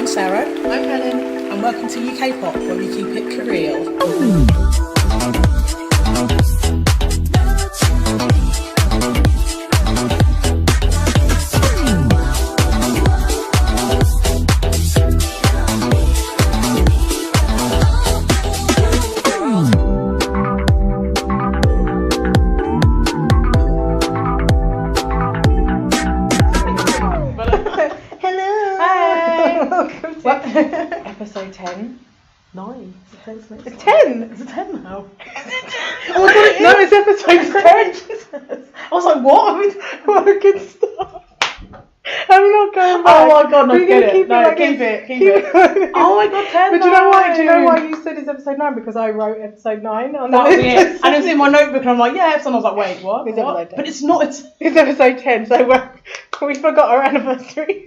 Sarah. I'm Helen. And welcome to UKPOP, where we keep it real. Episode 10. 9. It's 10! It's a 10 now. Oh my god, no, it's episode 10. Jesus. I was like, what? What a good start. I'm not going back. Oh my god, no, get it. Keep it. Oh my god, 10. But do you know why you said it's episode 9? Because I wrote episode 9 on that was it. And it was in my notebook and I'm like, yeah, episode. I was like, wait, what? It's episode 10. But it's not. It's episode 10, so we forgot our anniversary.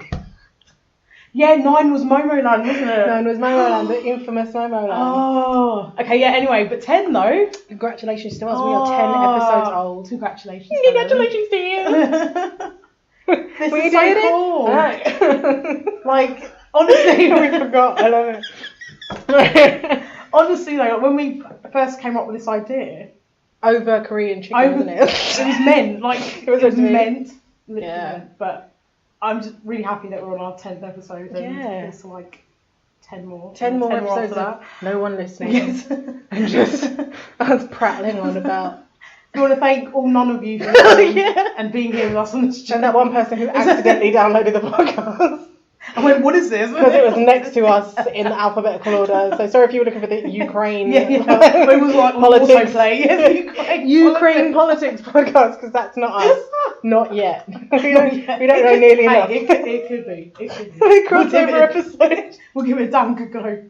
Yeah, 9 was Momoland, wasn't it? 9 was Momoland, the infamous Momoland. Oh. Okay, yeah, anyway, but 10 though. Congratulations to us, we are 10 episodes old. Congratulations. Congratulations to you. This is so cool. Like, honestly, we forgot. I love it. Honestly, like, when we first came up with this idea. Over Korean chicken, wasn't it? It was meant, like, it was meant. Literally yeah. Meant, but I'm just really happy that we're on our 10th episode and there's like 10 more. 10 more episodes after that. No one listening. Yes. And just us prattling on about. We want to thank all none of you for listening and being here with us on this journey. And that one person who accidentally downloaded the podcast. I went, what is this? Because it was next to us in alphabetical order. So sorry if you were looking for the Ukraine. But it was like politics. Yes, Ukraine politics podcast, because that's not us. Not yet. We don't know nearly enough. It could be. It could be. The crossover episode. We'll give it a damn good go.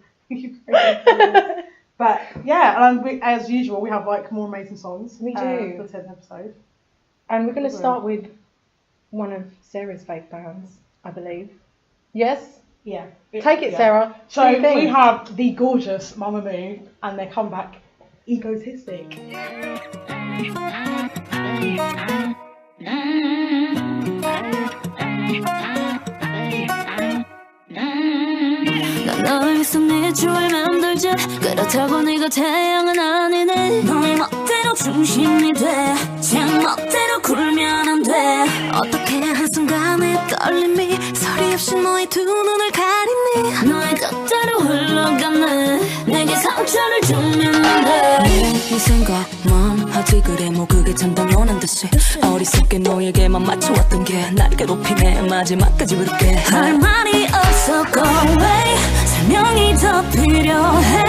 But yeah, and as usual, we have like more amazing songs. We do. For the 10th episode. And we're going to start with one of Sarah's fave bands, I believe. Yes? Yeah. Take it, Sarah. So we have the gorgeous MAMAMOO and their comeback, Egotistic. 널 위해서 네 주얼 만들자 그렇다고 네가 태양은 아니네 너의 멋대로 중심이 돼 제 멋대로 굴면 안 돼 어떻게 한순간의 떨림이 소리 없이 너의 두 눈을 가리니 너의 뜻대로 흘러가네 내게 상처를 주면 안돼이 생각만 하지 그래 뭐 그게 참 당연한 듯이 어리석게 너에게만 맞춰왔던 게 날 괴롭히네 마지막까지 부를게 할 말이 없어 go away 설명이 더 필요해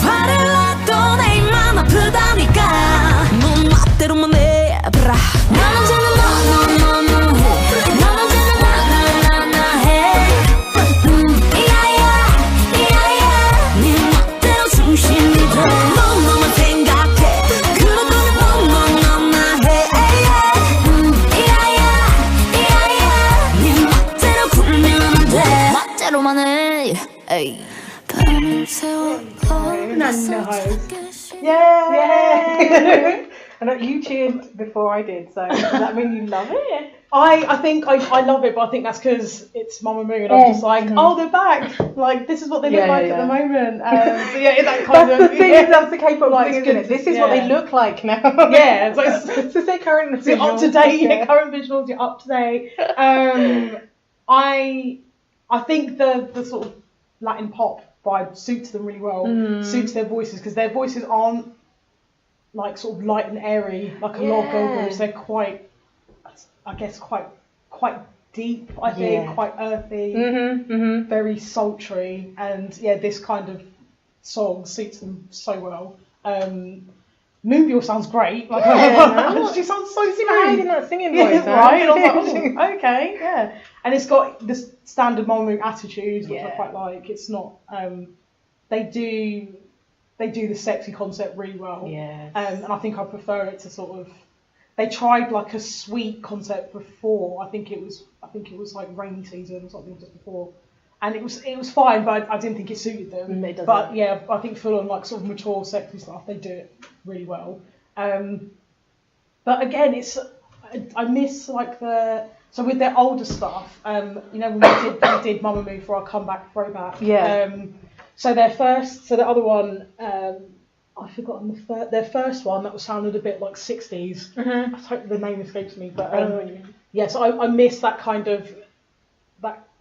화를 놔도 내 맘 아프다니까 넌 멋대로만 해봐라 난 언제나 너너너너해 난 언제나 나나나나 해 이야야 네 멋대로 중심이 돼 너만 생각해 그렇다면 너너너나 해 이야야 네 멋대로 굴면 안 돼 멋대로만 해 밤을 새워 Yeah. And you cheered before I did, so does that mean you love it? I think I love it, but I think that's because it's MAMAMOO and I'm just like, oh, they're back. Like, this is what they look like at the moment. So yeah, that kind that's of... the thing, that's the K-pop thing, isn't it? This is what they look like now. Yeah. So it's their current visuals. You're up to date, current visuals, you're up to date. I think the sort of Latin pop vibe suits them really well, suits their voices, because their voices aren't like sort of light and airy like a lot of girl groups. They're quite, I guess, quite deep. I think quite earthy, very sultry, and yeah, this kind of song suits them so well. Moonbyul sounds great. Like, she sounds so smooth in that singing voice, right? And I was like, oh, okay, yeah. And it's got this standard MAMAMOO attitude, which I quite like. It's not. They do the sexy concept really well. Yes. And I think I prefer it to sort of. They tried like a sweet concept before. I think it was like Rainy Season or something just before. And it was fine, but I didn't think it suited them. It doesn't. But yeah, I think full on like sort of mature, sexy stuff, they do it really well. But again, I miss like the So with their older stuff, you know, when we did MAMAMOO for our comeback throwback. Yeah. So the other one, I've forgotten their first one that sounded a bit like 60s. Mm-hmm. I hope the name escapes me, but yeah. So I miss that kind of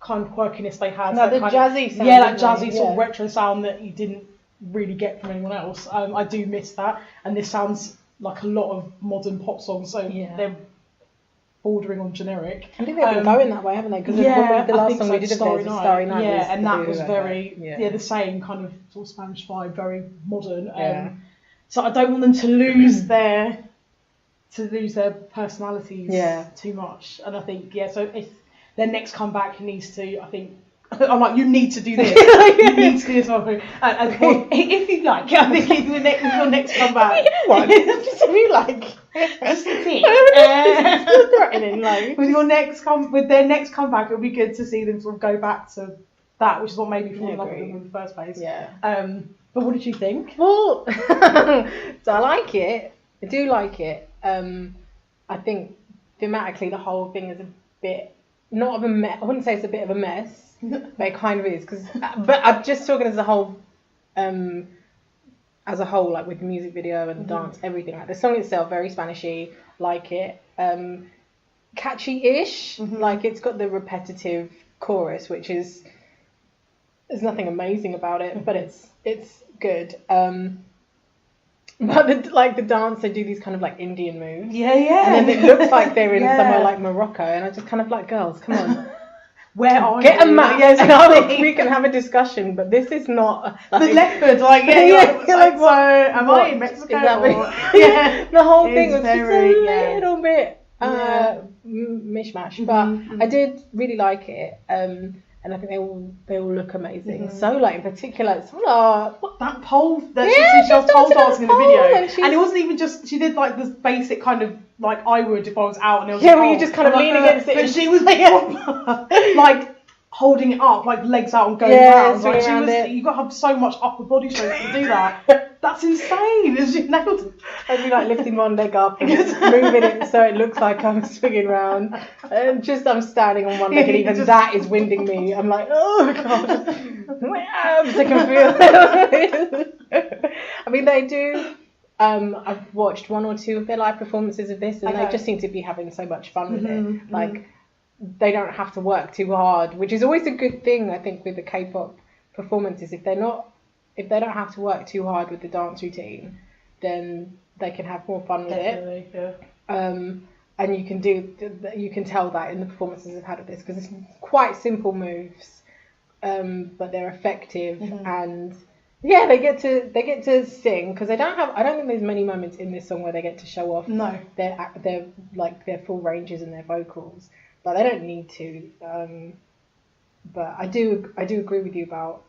quirkiness they had. No, the jazzy sound. Yeah, that jazzy sort of retro sound that you didn't really get from anyone else. I do miss that, and this sounds like a lot of modern pop songs. So they're bordering on generic. I think they've been going that way, haven't they? Because the last song we did of theirs, Starry Night. Yeah, and that was very the same kind of sort of Spanish vibe, very modern. So I don't want them to lose their personalities too much. And I think so if their next comeback needs to, I think. I'm like, you need to do this. You need to do this. And if you like, I think if your next comeback. What? Just if you like. Just a bit. Still threatening, like. With their next comeback, it'll be good to see them sort of go back to that, which is what made me fall in love with them in the first place. Yeah. But what did you think? Well, so I like it. I do like it. I think thematically the whole thing is a bit, not of a mess. I wouldn't say it's a bit of a mess. But it kind of is, but I'm just talking as a whole, like with the music video and the dance, everything. Like the song itself, very Spanishy, like it, catchy-ish, like it's got the repetitive chorus, which is, there's nothing amazing about it, but it's good. But the dance, they do these kind of like Indian moves, and then it looks like they're in somewhere like Morocco, and I just kind of like, girls, come on. Where are Get a map. Yes, we can have a discussion, but this is not like, the leopard. Like, like, so am I in Mexico? Exactly. The whole thing was very, just a little bit mishmash, but I did really like it, and I think they all look amazing. So, like in particular, that pole that she was pole dancing in the video, and it wasn't even just she did like this basic kind of like I would if I was out and it was where you just kind of lean against it, but she was like holding it up, like legs out and going around. Like she was, you got to have so much upper body strength to do that. That's insane. She nailed it. I'd be like lifting one leg up and moving it so it looks like I'm swinging around. And I'm standing on one leg and even that is winding me. I'm like, oh god, my abs, I can feel. I mean, they do. I've watched one or two of their live performances of this, and they just seem to be having so much fun with it. Like, they don't have to work too hard, which is always a good thing, I think, with the K-pop performances. If they don't have to work too hard with the dance routine, then they can have more fun with it. Yeah. And you can tell that in the performances I've had of this, because it's quite simple moves, but they're effective and. Yeah, they get to sing, because I don't think there's many moments in this song where they get to show off their full ranges and their vocals, but they don't need to. But I do agree with you about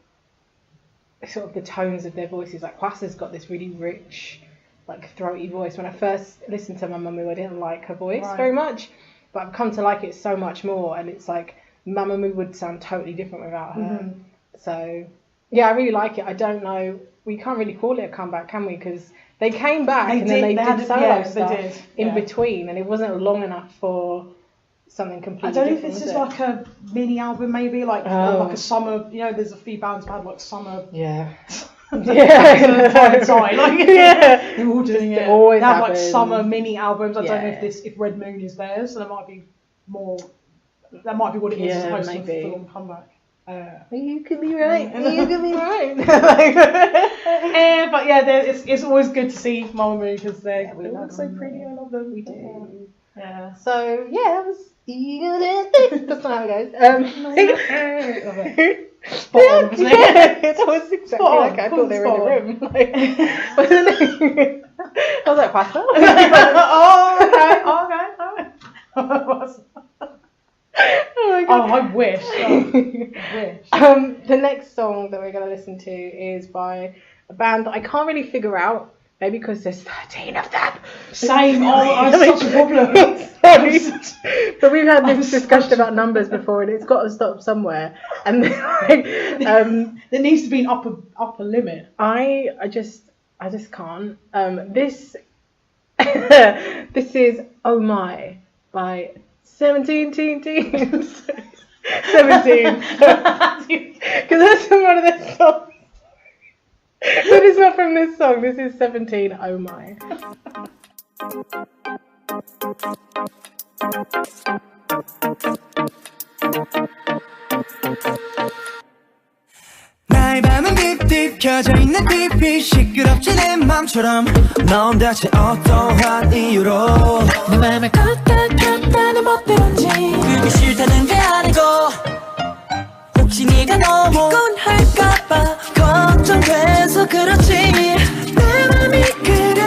sort of the tones of their voices. Like Hwasa's got this really rich, like throaty voice. When I first listened to MAMAMOO, I didn't like her voice very much, but I've come to like it so much more. And it's like MAMAMOO would sound totally different without her. So. Yeah, I really like it. I don't know. We can't really call it a comeback, can we? Because they came back then they did solo stuff in between, and it wasn't long enough for something completely different. I don't know if this is like a mini album, maybe like a summer. You know, there's a few bands that had like summer. Yeah. They're all doing it. They have like summer mini albums. I don't know if Red Moon is theirs, so there might be more. That might be what it is as opposed to a full-on comeback. You could be right. You could be right. But yeah, it's always good to see MAMAMOO because they look so pretty. I love them. We do. Yeah. So yeah, that was Egotistic. That's not how it goes. Spot on, wasn't it? It was exactly like I thought they were in the room. Like, I was like, Hwasa? Okay. Oh I wish. The next song that we're going to listen to is by a band that I can't really figure out. Maybe because there's 13 of them. Same. That's such a problem. Sorry. But we've had this discussion about numbers before, and it's got to stop somewhere. And there needs to be an upper limit. I just can't. This is Oh My by 17, teen. 17. Because that's from one of their songs. But it's not from this song. This is 17, oh my. 나의 밤은 딥딥 켜져 있는 TV 시끄럽지 내 맘처럼 넌 대체 어떠한 이유로 내 맘을 걷다 내 멋대로인지 그게 싫다는 게 아니고 혹시 네가 너무 피곤할까봐 걱정돼서 그렇지 내 맘이 그래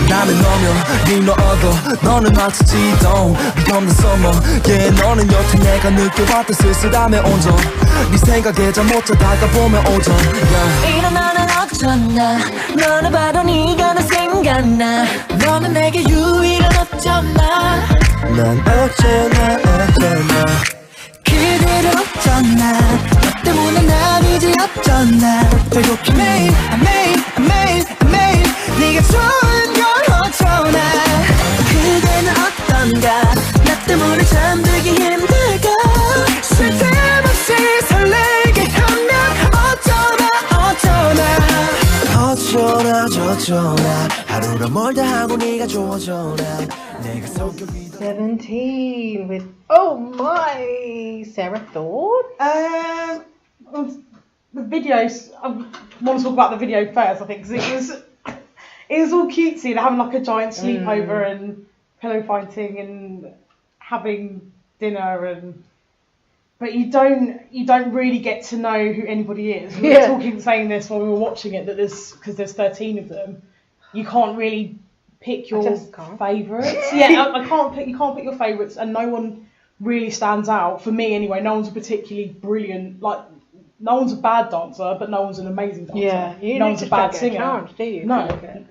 나는 너면 네 너어도 너는 마치지도 네 없는 summer yeah 너는 여태 내가 느껴왔던 쓸쓸함의 온전 네 생각에 잠 못 자다가 보면 오전 yeah. 일어나는 어쩌나 너는 바로 네가 나 생각나 너는 내게 유일한 어쩌나 난 어쩌나 그대를 어쩌나 너 때문에 난 이제 어쩌나 배고픈 매일 네가 좋은 걸 어쩌나 그대는 어떤가 나 때문에 잠들기 힘들까 쉴 새 없이 설레게 하면 어쩌나 저쩌나 하루가 멀다 하고 네가 좋아져나 내가 성격이 17 with oh my. Sarah, thoughts? The videos. I want to talk about the video first. I think because it was all cutesy and having like a giant sleepover and pillow fighting and having dinner but you don't really get to know who anybody is. We were saying this while we were watching it that because there's 13 of them, you can't really pick your favourites. You can't pick your favourites, and no one really stands out for me anyway. No one's a particularly brilliant, like no one's a bad dancer, but no one's an amazing dancer. Yeah, no one's a bad singer. Chance, do you? No,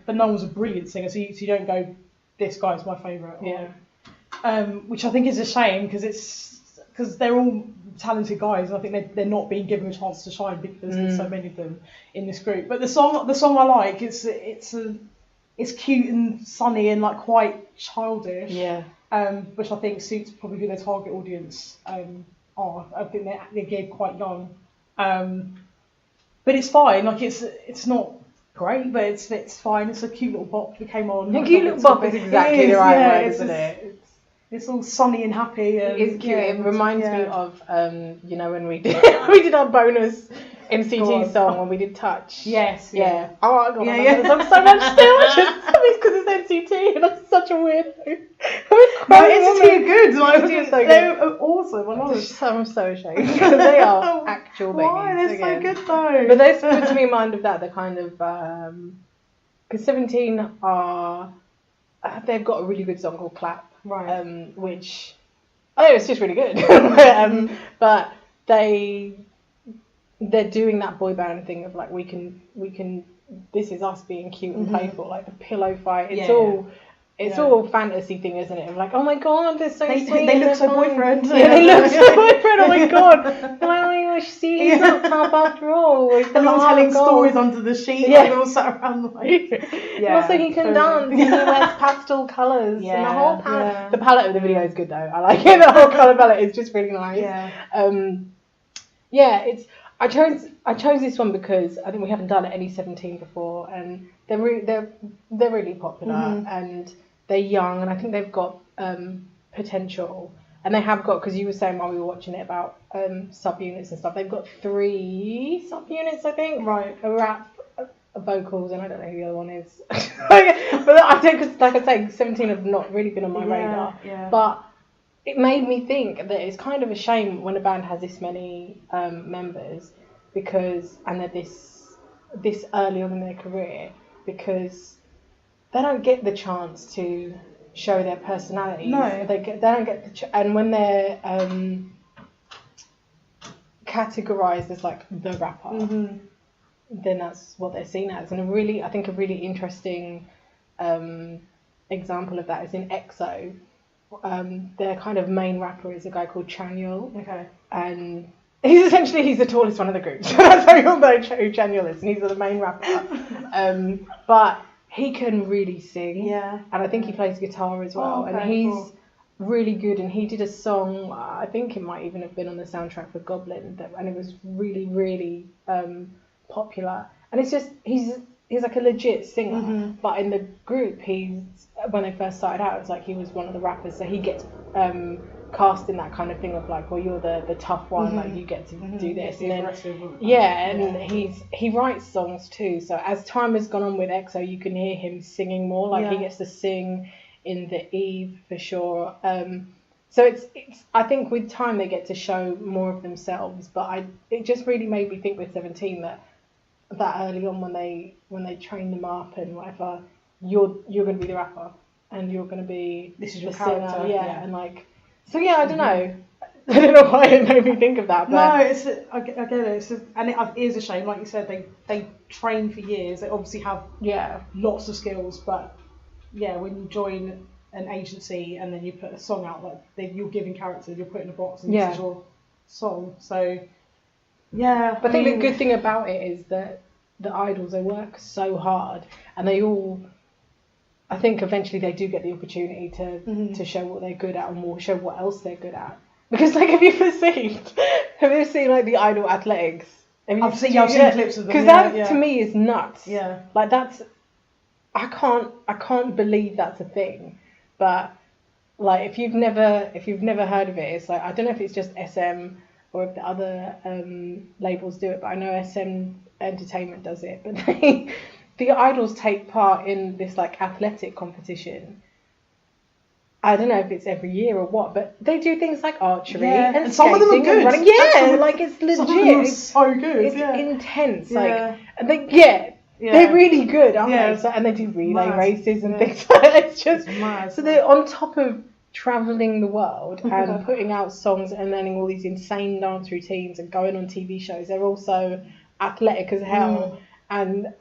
but no one's a brilliant singer, so you don't go, this guy's my favourite. Yeah. Which I think is a shame because they're all talented guys, and I think they're not being given a chance to shine because there's so many of them in this group. But the song I like, it's cute and sunny and like quite childish. Yeah. Which I think suits probably who their target audience are. I think they're geared quite young. But it's fine. Like it's not great, but it's fine. It's a cute little bop that came on. A cute little bop is exactly the right word, isn't it? It's all sunny and happy. And, it's cute. It reminds me of you know, when we did our bonus NCT song when we did Touch. Yes. Yeah. Oh, I got that song so much still. Just because it's NCT and I'm such a weirdo. NCT are good. Like, NCT are so they're good. awesome. I'm so ashamed because they are actual babies. Why? They're so good though. But this puts me in mind of that. The kind of because 17 are they've got a really good song called Clap. Right. Which it's just really good. But they're doing that boy band thing of like we can this is us being cute and playful, like the pillow fight. It's all fantasy thing, isn't it? Of like, oh my god, they're so sweet. They look so boyfriend. Yeah, they look so boyfriend. Oh my god. They're like, oh my gosh, see, he's not tough after all. They're all telling stories under the sheet. Yeah. Like, they're all sat around like. Yeah. Also, he can dance. He wears pastel colours. Yeah. And the whole palette. Yeah. The palette of the video is good though. I like it. The whole colour palette is just really nice. Yeah. I chose this one because I think we haven't done any 17 before, and they're really popular and they're young, and I think they've got potential, and they have got, because you were saying while we were watching it about subunits and stuff, they've got 3 subunits I think, right? A rap, a vocals, and I don't know who the other one is. But I think, cause like I say, 17 have not really been on my radar. Yeah. But it made me think that it's kind of a shame when a band has this many members, and they're this early on in their career, because they don't get the chance to show their personalities. No. They don't get and when they're categorized as like the rapper, then that's what they're seen as. And I think a really interesting example of that is in EXO. Their kind of main rapper is a guy called Chanyeol. Okay. And he's the tallest one of the group. So that's how you'll know who Chanyeol is, and he's the main rapper. But he can really sing. Yeah. And I think he plays guitar as well. Oh, okay, and he's cool. really good, and he did a song, I think it might even have been on the soundtrack for Goblin, and it was really, really popular. And it's just, he's like a legit singer, but in the group, when they first started out, it was like he was one of the rappers, so he gets cast in that kind of thing of like, well, you're the tough one, like you get to do this, and then he writes songs too. So as time has gone on with EXO, you can hear him singing more. Like he gets to sing in the Eve for sure. So it's I think with time they get to show more of themselves. But it just really made me think with 17 that early on when they train them up and whatever, you're going to be the rapper and you're going to be this is your singer, character, and like. So yeah, I don't know. I don't know why it made me think of that. But no, I get it. And it is a shame. Like you said, they train for years. They obviously have lots of skills. But yeah, when you join an agency and then you put a song out, like you're giving characters, you're put in a box, and this is your song. So yeah. But I think the good thing about it is that the idols, they work so hard, and they all. I think eventually they do get the opportunity to show what they're good at and more show what else they're good at. Because like, have you ever seen like the Idol Athletics? I've seen clips of them. Because that to me is nuts. Yeah. Like I can't believe that's a thing. But like if you've never heard of it, it's like I don't know if it's just SM or if the other labels do it, but I know SM Entertainment does it. But the idols take part in this like athletic competition. I don't know if it's every year or what, but they do things like archery and some of them are good. And running. Yeah, like it's legit. Some of them are so good. It's intense. Like they're really good, aren't they? So, and they do relay races and things. It's just mad. So they're on top of traveling the world and putting out songs and learning all these insane dance routines and going on TV shows. They're also athletic as hell and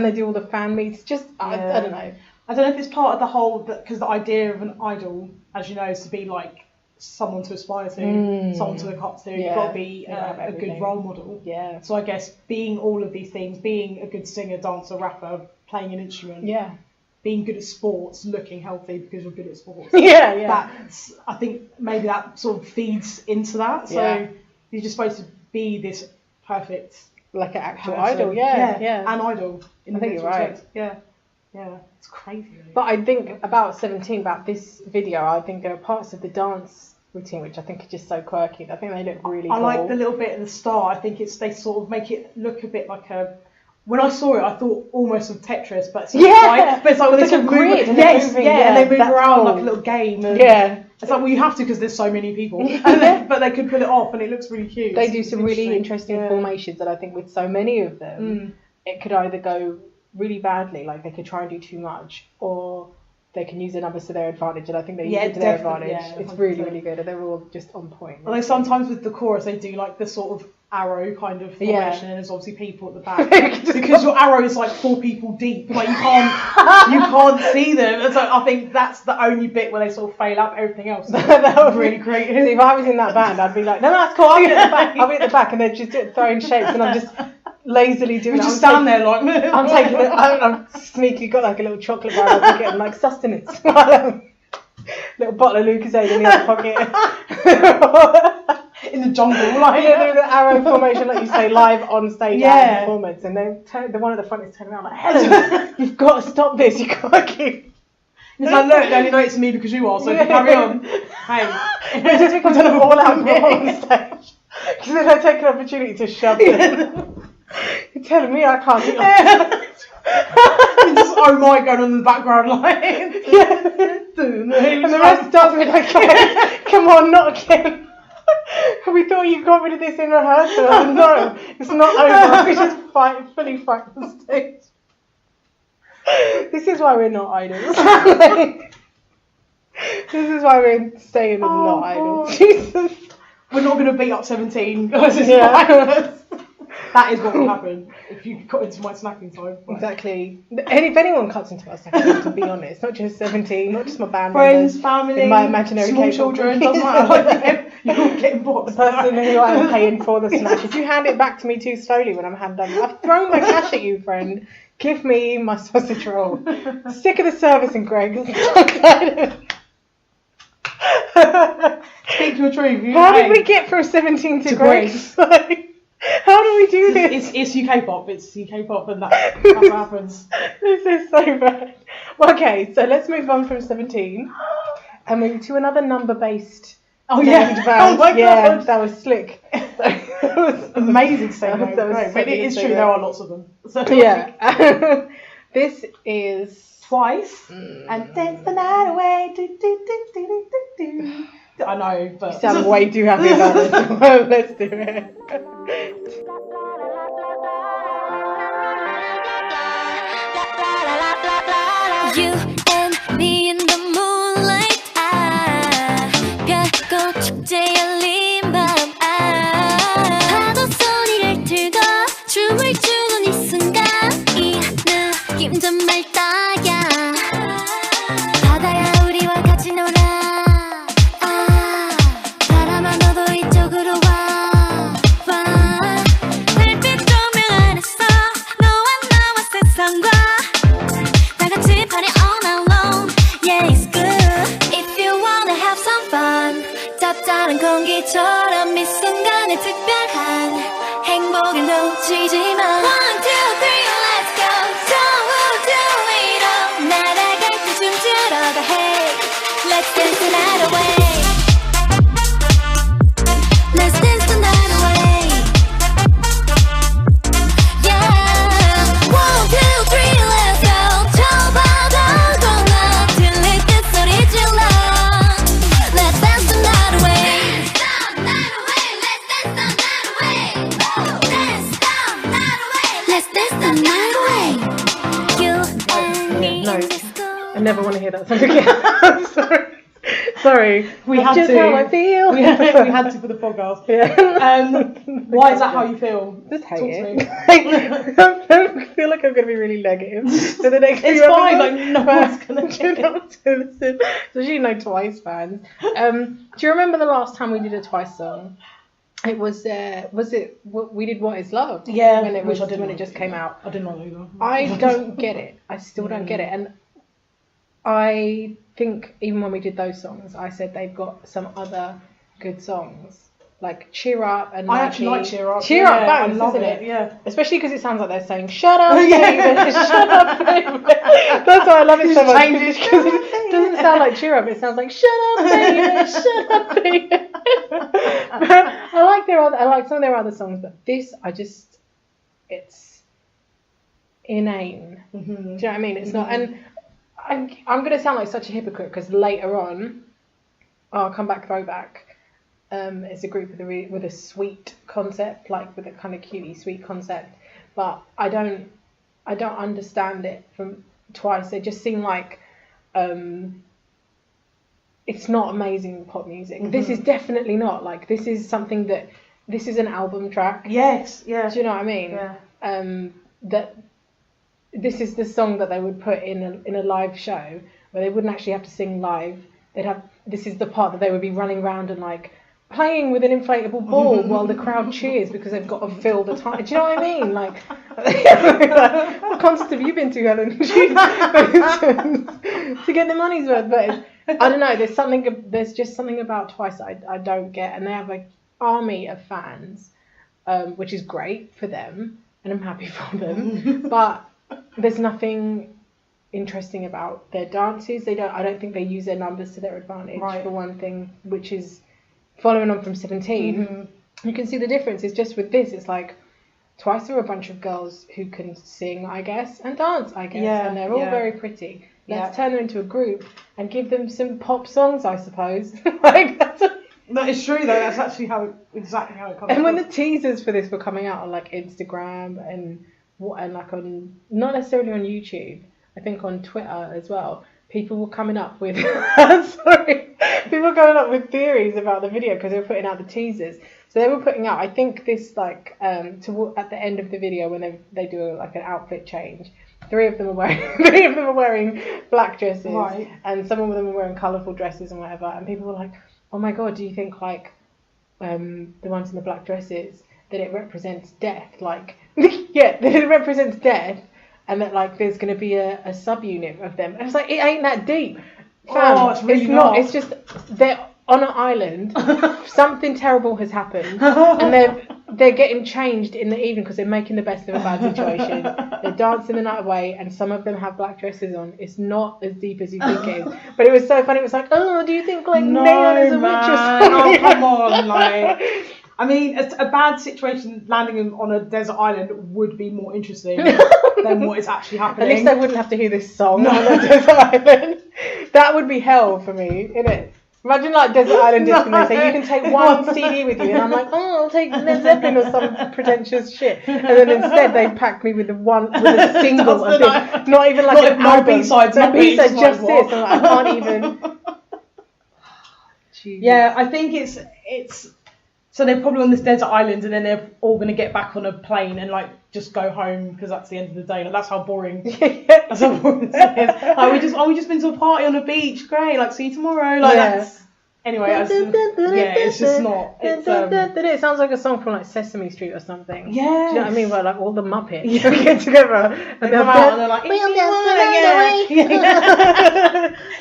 they do all the fan meets. Just I don't know. I don't know if it's part of the whole, because the idea of an idol, as you know, is to be like someone to aspire to, someone to look up to. You've got to be a good role model. Yeah. So I guess being all of these things, being a good singer, dancer, rapper, playing an instrument. Yeah. Being good at sports, looking healthy because you're good at sports. That's, I think maybe that sort of feeds into that. So you're just supposed to be this perfect, like an actual idol. Yeah. An idol. I think you're right. Yeah, it's crazy. Really. But I think about 17, about this video, I think there are parts of the dance routine which I think are just so quirky. I think they look really cool. I like the little bit at the start. I think they sort of make it look a bit like a. When I saw it, I thought almost of Tetris, but it's like, but it's like when they sort of move, and they move around like a little game. And it's like, well, you have to because there's so many people, but they could pull it off, and it looks really cute. They do some really interesting formations, and I think with so many of them, it could either go really badly, like they could try and do too much, or they can use the numbers to their advantage, and I think they use it to their advantage. It's really, really good, and they're all just on point. Although sometimes with the chorus they do like the sort of arrow kind of formation, and there's obviously people at the back because your arrow is like 4 people deep, like you can't see them, and so I think that's the only bit where they sort of fail out. Everything else that was really great. See, if I was in that band, I'd be like, no, that's cool, I'll be at the back, and they're just throwing shapes, and I'm just lazily doing it. Just stand there like I'm taking it. I'm sneaky got like a little chocolate bar I'm getting like sustenance. Little bottle of Lucozade in the other pocket. In the jungle, like the arrow formation, like you say, live on stage at performance, and then the one at the front is turning around like, Helen, you've got to stop this. You can't keep. It's like, look, they only know it's me because you are, so carry on. Hey, it just becomes an all-out on stage. Because then I take an opportunity to shove them. You're telling me I can't do that. Just oh my going on in the background like and the rest does me like, come on, not again. We thought you got rid of this in rehearsal. No, it's not over. We just fully fight the stage. This is why we're not idols. This is why we're staying as not idols. Jesus. We're not going to beat up 17 guys. That is what will happen if you cut into my snacking time. Exactly. And if anyone cuts into my snacking time, to be honest, not just 17, not just my band friends, members, family, my imaginary small children, doesn't matter. You're getting boxed. The person who I'm paying for the snack. If you hand it back to me too slowly when I'm hand done, I've thrown my cash at you, friend. Give me my sausage roll. Sick of the servicing, Greg. Speak your truth. How did we get from 17 to Grace? Like, how do we do this? It's UK pop. It's UK pop, and that's what happens. This is so bad. Okay, so let's move on from 17 and move to another number-based. Oh yeah! Band. Oh my yeah, god! that was slick. That was amazing segue. That was Great. But it is true. There are lots of them. So yeah. This is Twice and dance the night away. Do, do, do, do, do, do, do. I know, but you sound way too happy about it. Well, let's do it. You and me in the moonlight 별꽃 축제 열린 밤 파도 소리를 들고 춤을 추는 이 순간 이 느낌 정말 딱이야 바다야 우리와 같이 놀아 사람아 너도 이쪽으로 와 별빛 조명 안에서 너와 나와 세상과 다같이 party all night long. Yeah, it's good. If you wanna have some fun, 짭짤한 공기처럼 이 순간에 특별한 행복을 놓치지 마. 1, 2, 3, let's go. Don't do it all. 날아갈 때 춤추러 가. Hey, let's dance the night away. Let's dance the night away. Yeah, 1, 2, 3, let's go. 저 바다 건너 들릴 때 소리 질러. Let's dance the night away. Let's dance the night away. You and me No. in disco. I never want to hear that song again. I'm sorry. Sorry. We That's had just to. how I feel. we had to for the podcast. Yeah. Why is that how you feel? Just Talk hate to it. me. I feel like I'm going to be really negative. So the next It's few fine, episodes- like, no one's gonna get it. No one's gonna listen. Especially no Twice fans. Do you remember the last time we did a Twice song? It was we did What Is Love? Yeah, when it which was I didn't when it like. just came out. I didn't know either. I don't get it. I still don't get it. And I think even when we did those songs, I said they've got some other good songs. Like Cheer Up and I actually like Cheer Up. Cheer Yeah, Up, bangs, I love isn't it. Yeah. Especially because it sounds like they're saying, shut up, baby, Yeah. shut up, baby. That's why I love it so much. Changes. Because it doesn't sound like Cheer Up, it sounds like, shut up, baby, shut up, baby. But I like some of their other songs, but this, it's inane. Mm-hmm. Do you know what I mean? It's not, and I'm going to sound like such a hypocrite because later on, I'll come back Throwback. It's a group with a sweet concept, like with a kind of cutie sweet concept, but I don't understand it from Twice. They just seem like it's not amazing pop music. Mm-hmm. This is definitely not. Like this is an album track. Yes. Yeah. Do you know what I mean? Yeah. That this is the song that they would put in a live show where they wouldn't actually have to sing live. This is the part that they would be running around and like playing with an inflatable ball while the crowd cheers because they've got to fill the time. Do you know what I mean? Like, what concert have you been to, Helen? To get the money's worth. But I don't know. There's just something about Twice that I don't get, and they have an army of fans, which is great for them, and I'm happy for them. But there's nothing interesting about their dances. I don't think they use their numbers to their advantage, right. For one thing, which is following on from 17. Mm-hmm. You can see the difference. It's just with this, it's like Twice are a bunch of girls who can sing, I guess, and dance, I guess, and they're all very pretty. Let's turn them into a group and give them some pop songs, I suppose. Like that is true though. That's actually exactly how it comes. And when the teasers for this were coming out on like Instagram and like on, not necessarily on YouTube, I think on Twitter as well, people were coming up with theories about the video because they were putting out the teasers. So they were putting out, I think this like at the end of the video when they do like an outfit change, three of them are wearing black dresses, right. And some of them are wearing colourful dresses and whatever. And people were like, "Oh my god, do you think like the ones in the black dresses that it represents death? Like, yeah, that it represents death." And that like there's going to be a subunit of them. And it's like, it ain't that deep. Fam, It's really not. not. It's just they're on an island, something terrible has happened, and they're getting changed in the evening because they're making the best of a bad situation. They're dancing the night away, and some of them have black dresses on. It's not as deep as you think it is, but it was so funny. It was like, oh, do you think like Neon is a witch or something? Oh, come on, like. I mean, a bad situation landing on a desert island would be more interesting than what is actually happening. At least they wouldn't have to hear this song on a desert island. That would be hell for me, innit? Imagine like desert island disco, and they say you can take one CD with you, and I'm like, oh, I'll take Led Zeppelin or some pretentious shit, and then instead they packed me with a single of this, not even like an album. B-sides, no B-sides, just this. I'm like, I can't even. Yeah, I think it's. So they're probably on this desert island, and then they're all going to get back on a plane and like just go home because that's the end of the day. Like that's how boring. That's how boring it is. Like we just been to a party on a beach. Great. Like see you tomorrow. Like that's anyway. It's just not. It's, it sounds like a song from like Sesame Street or something. Yeah. Do you know what I mean? Where like all the Muppets get together and they'll come out and they're like,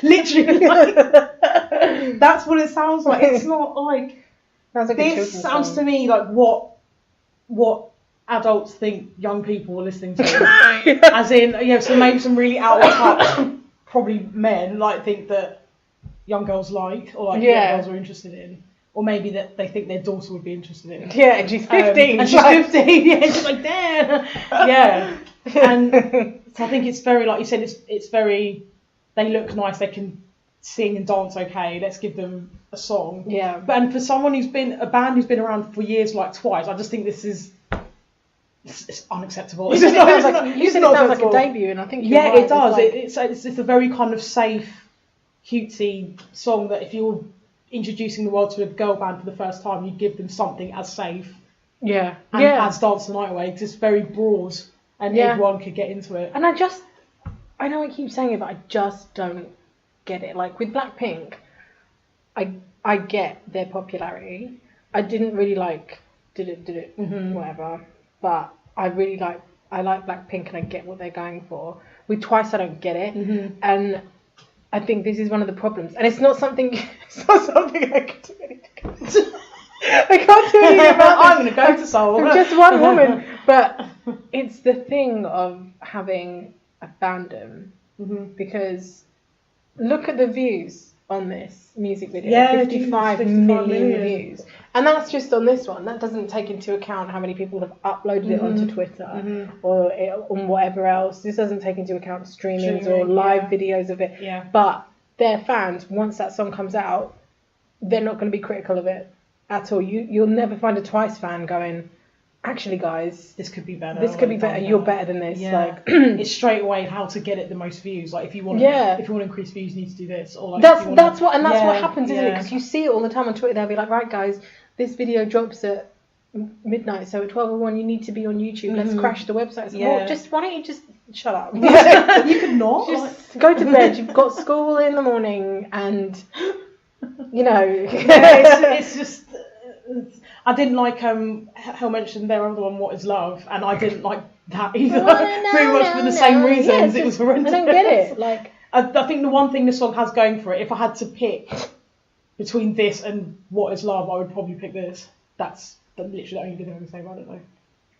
literally. Like, that's what it sounds like. It's not like. This sounds to me like what adults think young people are listening to. As in, so maybe some really out of touch, probably men, like think that young girls like, or like young girls are interested in. Or maybe that they think their daughter would be interested in. Yeah, and she's 15. And she's 15, yeah, she's like, damn. Yeah. And so I think it's very, like you said, it's very, they look nice, they can sing and dance okay, let's give them a song. Yeah. And for someone a band who's been around for years like Twice, I just think this is it's unacceptable. You said it sounds like a debut, and I think you're right. It does. It's a very kind of safe, cutesy song that if you're introducing the world to a girl band for the first time, you give them something as safe. Yeah. And as Dance the Night Away, it's just very broad, and everyone could get into it. And I know I keep saying it, but I just don't get it. Like with Blackpink, I get their popularity. I didn't really like did it whatever, but I like Blackpink and I get what they're going for. With Twice I don't get it, and I think this is one of the problems. And it's not something I could do anything. I can't do anything about this. I'm going to go to Seoul. I'm just one woman, but it's the thing of having a fandom because look at the views on this music video. 55 million views, and that's just on this one. That doesn't take into account how many people have uploaded it onto Twitter or on whatever else. This doesn't take into account streamings or live videos of it. But their fans, once that song comes out, they're not going to be critical of it at all. You'll never find a Twice fan going, actually guys, this could be better. This could be better. You're better than this. Like it's straight away how to get it the most views. Like if you want to increase views, you need to do this. Or like that's what happens, isn't it? Because you see it all the time on Twitter. They'll be like, right guys, this video drops at midnight, so at 12:01 you need to be on YouTube. Let's crash the website. Well, why don't you just shut up? You could not. Just go to bed. You've got school in the morning, and you know. It's just. I didn't like Hell mentioned their other one, What Is Love, and I didn't like that either. Pretty much for the same reasons. It was horrendous. I don't get it. Like I think the one thing this song has going for it, if I had to pick between this and What Is Love, I would probably pick this. That's literally the only good thing I can say about it though.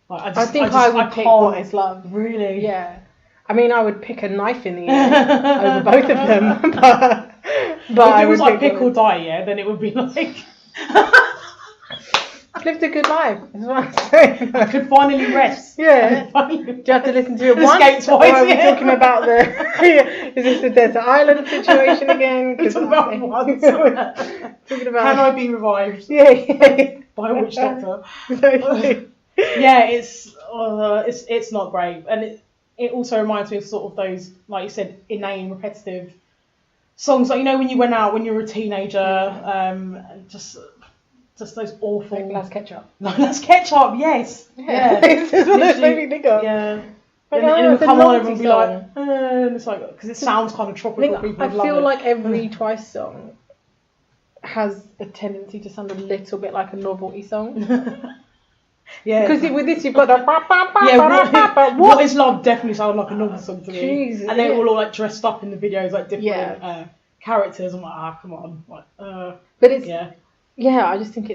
Like, I would pick What Is Love. Really? Yeah. I mean, I would pick a knife in the air over both of them. But if it was like pick or die, then it would be like. I've lived a good life, is what I'm saying. I could finally rest. Yeah. Do you have to listen to it once? Or are we talking about is this the desert island situation again? We're talking about once. Talking about can I be revived? Yeah. By a witch doctor. It's not great, and it also reminds me of sort of those, like you said, inane, repetitive songs. Like when you went out when you were a teenager, just those awful. Like Last Ketchup. Last Ketchup, yes. Yeah. This is what it made me think of. Yeah. And it would come on and be like, and it's like, because it sounds kind of tropical. I feel like every Twice song has a tendency to sound a little bit like a novelty song. Yeah. Because with this you've got the What Is Love definitely sounded like a novelty song to me. Jesus, and they were all like dressed up in the videos like different characters. I'm like, come on. Like, But it's yeah. I just think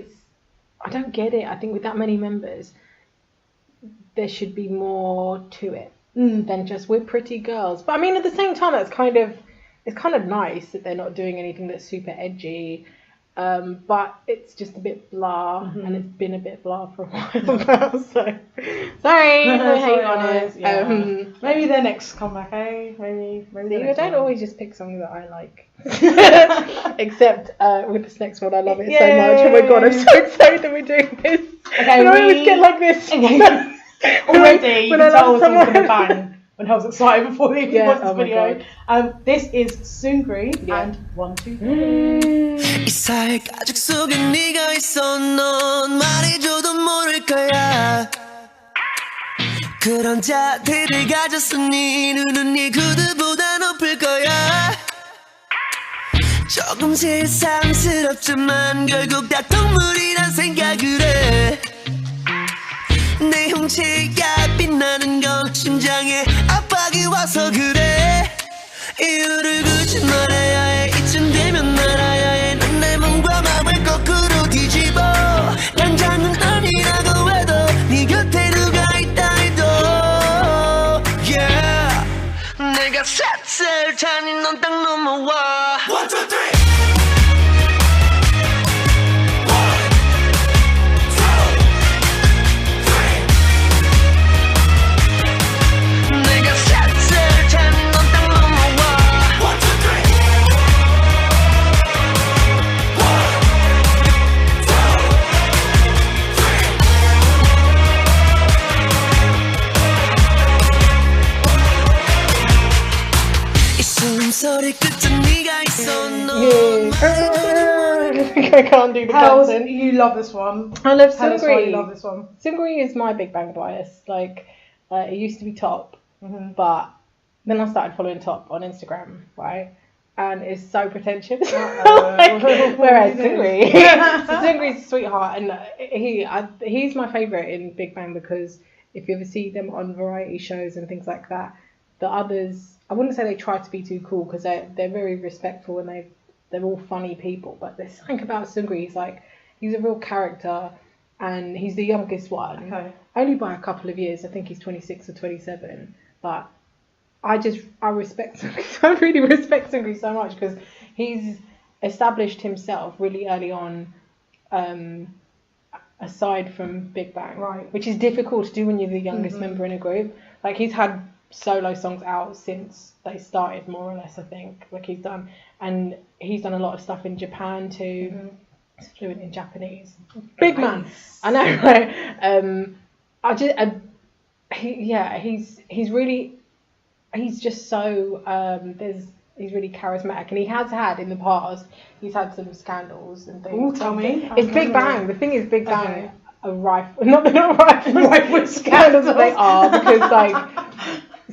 I don't get it. I think with that many members, there should be more to it than just we're pretty girls. But I mean, at the same time, it's kind of nice that they're not doing anything that's super edgy. But it's just a bit blah, and it's been a bit blah for a while now. So sorry, I hate on it. Yeah. Maybe their next comeback, eh? Maybe. I don't always just pick songs that I like, except with this next one, I love it so much. Oh my god, I'm so excited that we're doing this. Okay, I always get like this. Already, you can tell someone's gonna bang when I was excited before they even watched this video. This is Seungri and 1, 2, 3. 이 살가죽 속에 네가 있어 넌 말해줘도 모를 거야 그런 자태를 가졌어 네 눈은 네 구두보다 높을 거야 조금 세상스럽지만 결국 다 동물이란 생각을 해 내 형체가 빛나는 건 심장에 압박이 와서 그래 이유를 굳이 말해야 해 이쯤 되면 알아야 해 난 내 몸과 마음을 거꾸로 뒤집어 당장은 아니라고 해도 네 곁에 누가 있다 해도 yeah 내가 셋을 타니 넌 딱 넘어와 1, 2, 3 I can't do the dancing. You love this one. I love Tell us why you Seungri. love this one. Seungri is my Big Bang bias. Like, it used to be Top, but then I started following Top on Instagram, right? And it's so pretentious. Whereas Seungri, Seungri's a sweetheart, and he's my favourite in Big Bang because if you ever see them on variety shows and things like that, the others, I wouldn't say they try to be too cool because they're very respectful and they're all funny people. But there's something about Seungri. He's a real character, and he's the youngest one, only by a couple of years. I think he's 26 or 27. But I respect Seungri. I really respect Seungri so much because he's established himself really early on. Aside from Big Bang, right, which is difficult to do when you're the youngest member in a group. Like he's had solo songs out since they started, more or less, I think. Like he's done a lot of stuff in Japan too. He's fluent in Japanese. Big man, I know, right? He's just so he's really charismatic, and he has had in the past. He's had some scandals and things. Ooh, tell me. It's Big Bang. The thing is, Big Bang are rife. Not rife with scandals, but they are because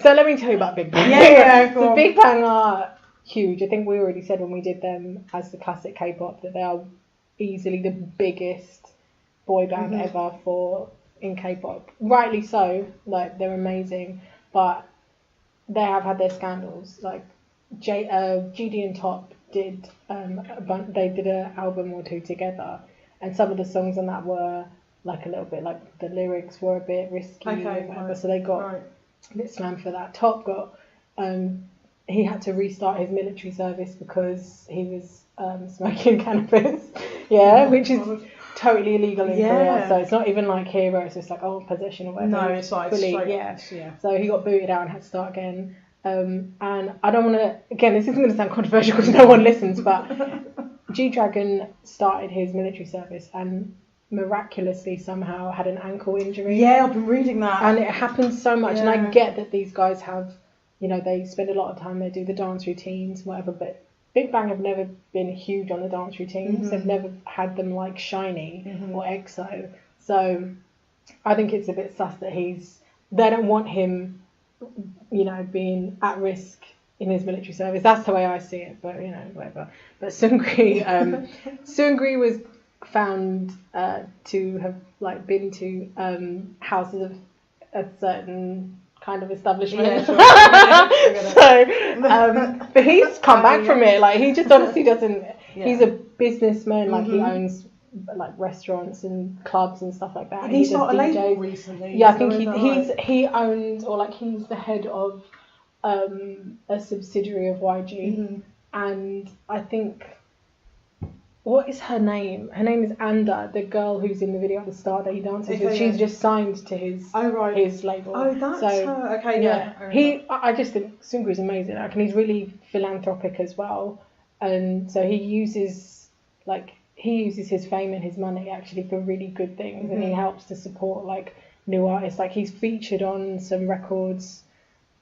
So let me tell you about Big Bang. So Big Bang are huge. I think we already said when we did them as the classic K-pop that they are easily the biggest boy band ever in K-pop. Rightly so. Like they're amazing, but they have had their scandals. Like GD and Top did they did an album or two together, and some of the songs on that were like a little bit like the lyrics were a bit risky or whatever, so they got a bit slammed for that. Top got he had to restart his military service because he was smoking cannabis, which is totally illegal in Korea. So it's not even like here where it's just like possession or whatever. No, it's like fully, So he got booted out and had to start again. And I don't want to, again, this isn't going to sound controversial because no one listens, but G-Dragon started his military service and miraculously somehow had an ankle injury. Yeah, I've been reading that. And it happens so much, and I get that these guys have, they spend a lot of time, they do the dance routines, whatever, but Big Bang have never been huge on the dance routines. They've never had them like Shiny or EXO. So I think it's a bit sus that they don't want him being at risk in his military service. That's the way I see it, but whatever. But Seungri was found to have like been to houses of a certain kind of establishment. But he's come back from it. Like he just honestly doesn't. He's a businessman, like he owns like restaurants and clubs and stuff like that. And he started a DJs. label recently. Yeah, I think he owns, or like he's the head of a subsidiary of YG, and I think, what is her name? Her name is Anda, the girl who's in the video at the start that he dances with. She's just signed to his his label. Oh, that's her. Okay, yeah. I just think Seungri is amazing. Like, and he's really philanthropic as well. And so he uses his fame and his money actually for really good things, and he helps to support like new artists. Like, he's featured on some records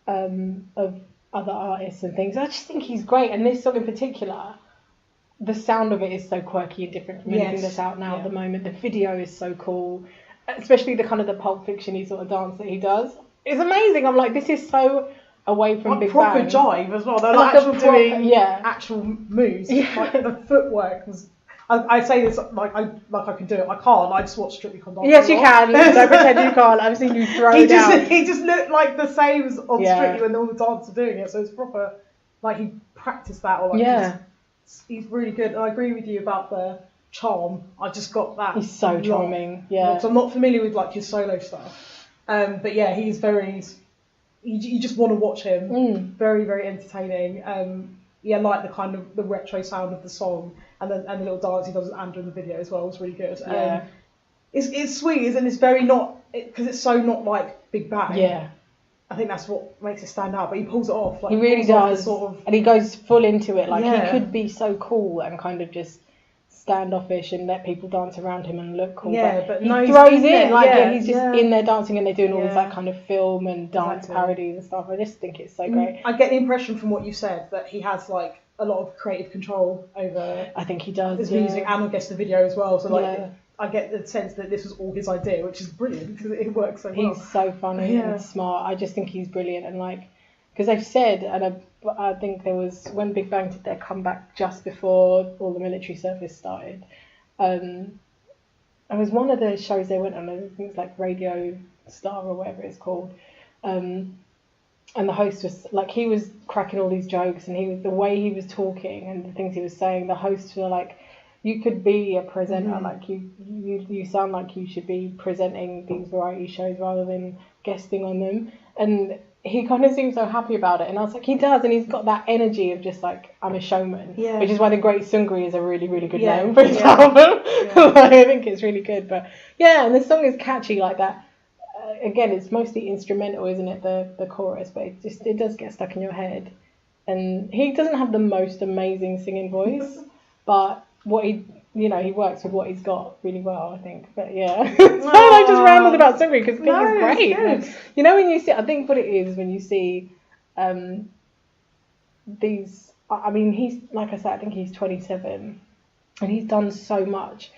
of other artists and things. I just think he's great, and this song in particular, the sound of it is so quirky and different from anything that's out now at the moment. The video is so cool, especially the kind of the Pulp Fiction-y sort of dance that he does. It's amazing. I'm like, this is so away from Big proper Bang. Jive as well. They're like actual doing actual moves. Yeah. Like the footwork was. I say this like I can do it. I can't. I just watch Strictly Come Dancing. Yes, you can. Don't pretend you can't. I've seen you throw down. He just looked like the same as on Strictly when all the dancers are doing it. So it's proper. Like, he practiced that. Or like he's really good. And I agree with you about the charm. I just got that. He's so charming. Yeah. So I'm not familiar with like his solo stuff. But yeah, he's very. You just want to watch him. Very, very entertaining. Like the kind of the retro sound of the song, and the little dance he does with Andrew in the video as well was really good. It's sweet, isn't it? It's very not, because it's so not like Big Bang. Yeah. I think that's what makes it stand out, but he pulls it off. Like, he really does, and he goes full into it. Like, he could be so cool and kind of just standoffish and let people dance around him and look cool. Yeah, but he throws in, he's just in there dancing, and they're doing all this like kind of film and dance parodies and stuff. I just think it's so great. I get the impression from what you said that he has like a lot of creative control over. I think he does. His music, and I guess the video as well. So like. I get the sense that this was all his idea, which is brilliant because it works so well. He's so funny and smart. I just think he's brilliant, and like, because they've said, and I think there was, when Big Bang did their comeback just before all the military service started, it was one of the shows they went on, I think it's like Radio Star or whatever it's called, and the host was like, he was cracking all these jokes, and the way he was talking and the things he was saying, the hosts were like, you could be a presenter, like you sound like you should be presenting these variety shows rather than guesting on them. And he kind of seemed so happy about it, and I was like, he does, and he's got that energy of just like, I'm a showman, which is why the Great Seungri is a really, really good name for his album. Like, I think it's really good, but and the song is catchy like that. Again, it's mostly instrumental, isn't it, the chorus, but it does get stuck in your head. And he doesn't have the most amazing singing voice, but what he works with what he's got really well, I think. But I just rambled about Seungri because he's great. You know, when you see, I think what it is when you see these. I mean, he's, like I said, I think he's 27, and he's done so much,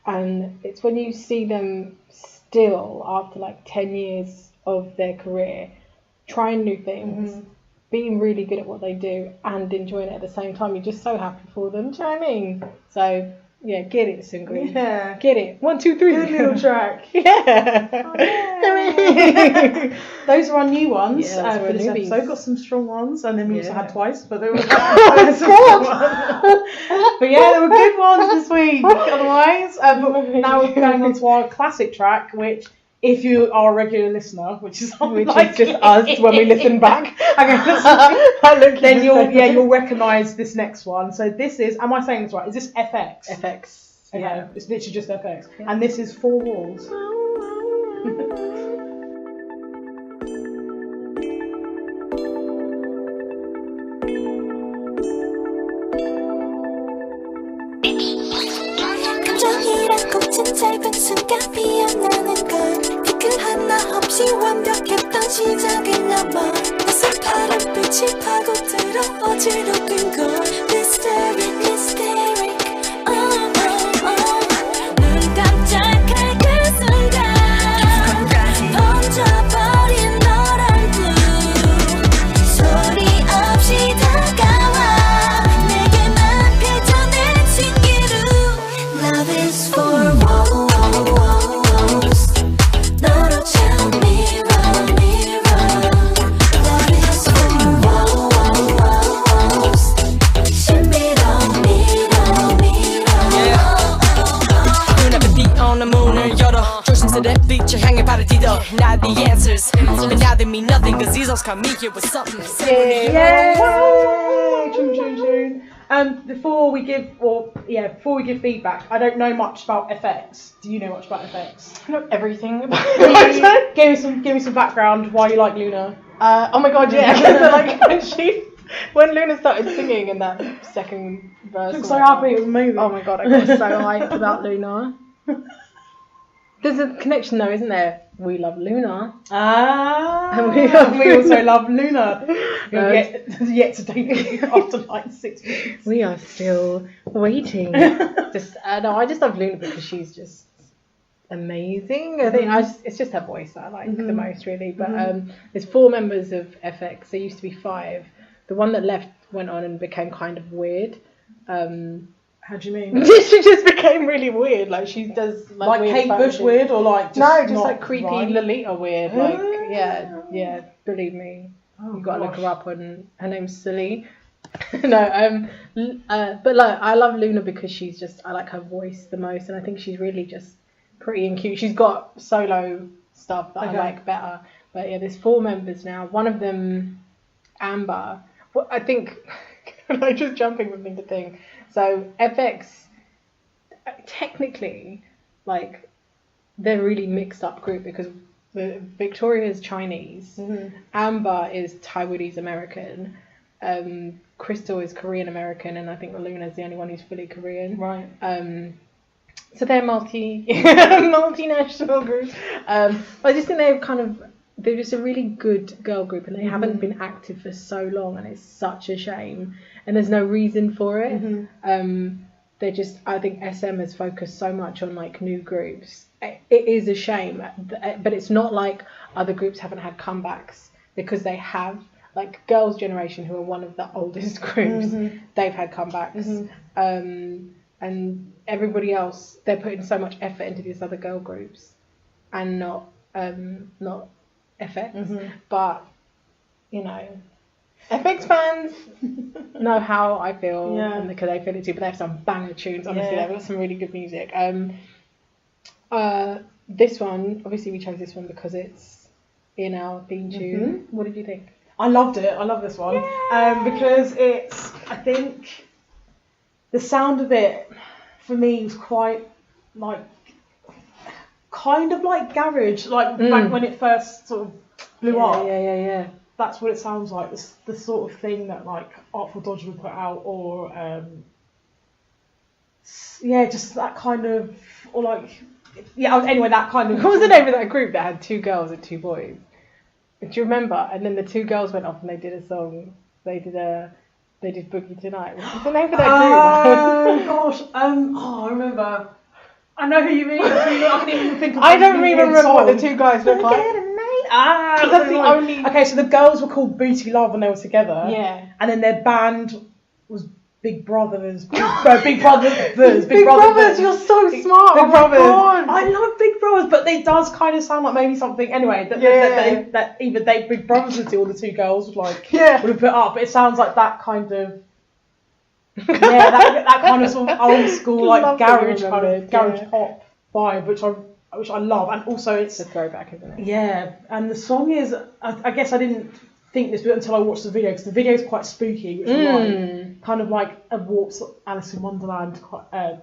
and it's when you see them still after like 10 years of their career, trying new things. Being really good at what they do and enjoying it at the same time, you're just so happy for them. Do you know what I mean? So get it, Seungri. Yeah, get it. 1, 2, 3. Good little track. Those are our new ones for this Newbies. episode. Got some strong ones, and then we also had twice, but they were some strong ones. But they were good ones this week. Otherwise, but now we're going on to our classic track, which, if you are a regular listener, which is just us when we listen back, then you'll recognise this next one. So this is, am I saying this right? Is this FX? FX. Okay, yeah. It's literally just FX, and this is 4 Walls. 짧은 순간 피어나는 걸 그 하나 없이 완벽했던 시작을 넘어 무슨 파란빛이 파고들어 어지럽힌 걸 Mysteric, mysteric 눈 깜짝할 그 순간 번져버린 너란 blue 소리 없이 다가와 내게만 펼쳐낸 신기루 Love is for walls 너로 참 mirror mirror Love is for walls 신비로운 mirror So that feature 향해 발을 디뎌 Not the answers But now they mean nothing Cause these songs come me here with something to say. Yeah. Tune. Before we give feedback, I don't know much about FX. Do you know much about FX? I know everything about it. Give me some background why you like Luna. Oh my god, yeah. So like when Luna started singing in that second verse. I'm so happy, it was amazing. Oh my god, I got so hyped about Luna. There's a connection though, isn't there? We love Luna. And we also love Luna. Yet to debut after like 6 weeks. We are still waiting. I just love Luna because she's just amazing. I think it's just her voice that I like the most really. But there's 4 members of FX. There used to be 5. The one that left went on and became kind of weird. How do you mean? She just became really weird. Like she does like weird Kate Bush weird or like just like creepy Lolita weird. Like yeah. Believe me, you gotta look her up on. Her name's Silly. No, but like I love Luna because I like her voice the most, and I think she's really just pretty and cute. She's got solo stuff that I like better. But yeah, there's 4 members now. One of them, Amber. Well, I think. Like just jumping from thing to thing. So FX, technically, like they're a really mixed up group because Victoria is Chinese, Amber is Taiwanese American, Crystal is Korean American, and I think Luna is the only one who's fully Korean. Right. So they're multinational group. I just think they're just a really good girl group, and they haven't been active for so long, and it's such a shame. And there's no reason for it. I think SM has focused so much on like new groups. It is a shame, but it's not like other groups haven't had comebacks, because they have. Like Girls' Generation, who are one of the oldest groups, they've had comebacks. And everybody else, they're putting so much effort into these other girl groups, and not FX. But you know, FX fans know how I feel, and because they feel it too. But they have some banger tunes. Honestly, they've got some really good music. This one, obviously, we chose this one because it's in our theme tune. What did you think? I loved it. I love this one because I think the sound of it for me was quite like kind of like garage, like back when it first sort of blew up. Yeah. That's what it sounds like. It's the sort of thing that like Artful Dodger would put out, or just that kind of, or like anyway, that kind of. What was the name of that group that had 2 girls and 2 boys? Do you remember? And then the 2 girls went off and they did a song. They did Boogie Tonight. What's the name of that group? Oh gosh. I remember. I know who you mean. I can even think of. I don't even remember what the 2 guys look like. That's the only. Okay, so the girls were called Booty Love when they were together. Yeah. And then their band was Big Brothers. Big Brothers. Big Brothers, you're so smart. Big Brothers. God. I love Big Brothers, but they does kind of sound like maybe something. Anyway, that either Big Brothers would do, or the 2 girls would would have put up. But it sounds like that kind of. that kind of sort of old school like garage pop vibe, which I love, and also it's a throwback, isn't it? Yeah, and the song is. I guess I didn't think this until I watched the video, because the video is quite spooky, which I like, kind of like a Warp's Alice in Wonderland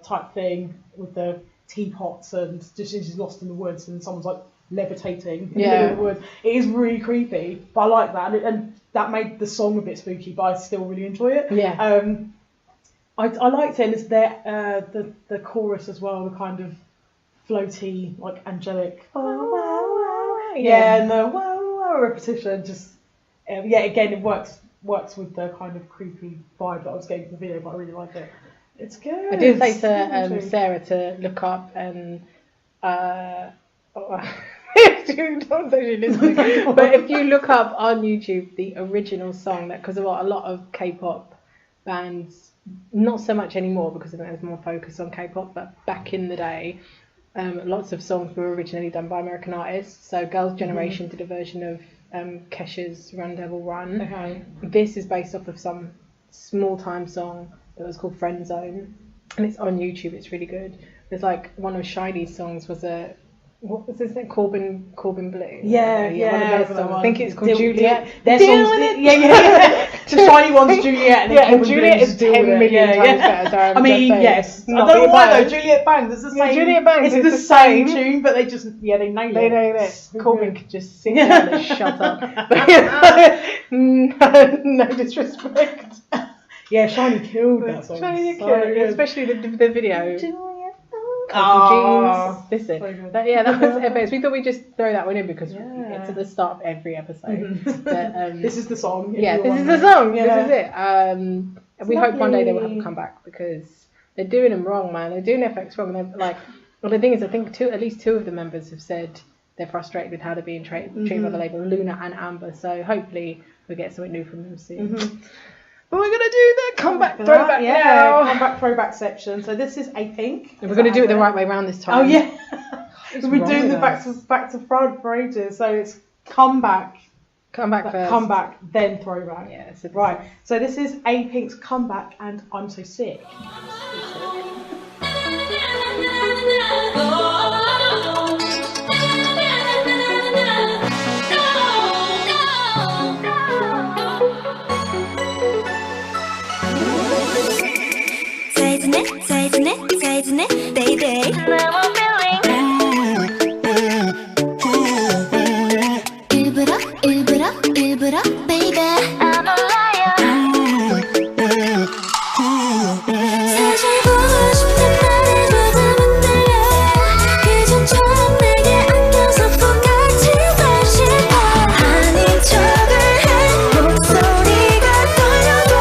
type thing with the teapots and just she's lost in the woods and someone's like levitating in the middle of the woods. It is really creepy, but I like that, and that made the song a bit spooky, but I still really enjoy it. Yeah. I liked it, and it's there the chorus as well, the kind of floaty, like angelic, and the repetition, just again it works with the kind of creepy vibe that I was getting from the video, but I really like it. It's good. I did say to Sarah to look up and don't say she listening, but if you look up on YouTube the original song, that because a lot of K-pop bands, not so much anymore because I think there's more focus on K-pop, but back in the day, lots of songs were originally done by American artists. So Girls' Generation did a version of Kesha's Run Devil Run. Okay. This is based off of some small time song that was called Friend Zone, and it's on YouTube. It's really good. There's like one of Shiny's songs was a what was his name? Corbin Blue. Yeah, one of their songs. I think it's called Deal- Juliet. Their Deal songs, with it. yeah. The shiny one's Juliet, and then And Corbin Juliet Blue's is Deal 10 With It. million times better. So I'm I mean, just saying. yes. I Not don't know being why biased. though. Juliet Bangs, it's the same. Juliet Bangs it's is the the same same. tune, but they just they nail it. They know that. Corbin could just sit Yeah. down and shut up. No disrespect. Yeah, Shiny killed that song. Shiny So killed, good. especially the video. Ah, Jeans. Listen, so good. that was epic. We thought we'd just throw that one in because Yeah. it's at the start of every episode. But, This is the song. yeah, if this you're is the wondering. song. Yeah. This is it. And we hope one day they will have lovely. a comeback because they're doing them wrong, man. They're doing FX wrong. They're like, well, the thing is, I think at least two of the members have said they're frustrated with how they're being treated by the label, Luna and Amber. So hopefully we'll get something new from them soon. But we're gonna do the comeback throwback now. Comeback throwback section. So this is Apink. And we're gonna do it the right way around this time. Oh yeah. What's We're wrong doing the with back to front for ages. So it's comeback, Comeback first. comeback, then throwback. Yeah. So Right. So this is Apink's comeback, and I'm so sick. Say it, baby. Now I'm feeling. 일부러, baby. I'm a liar. 사실 보고 싶은 말을 보다 들려. 예전처럼 내게 안겨서 똑같이 다시 봐. 아닌 척을 해. 목소리가 떨려도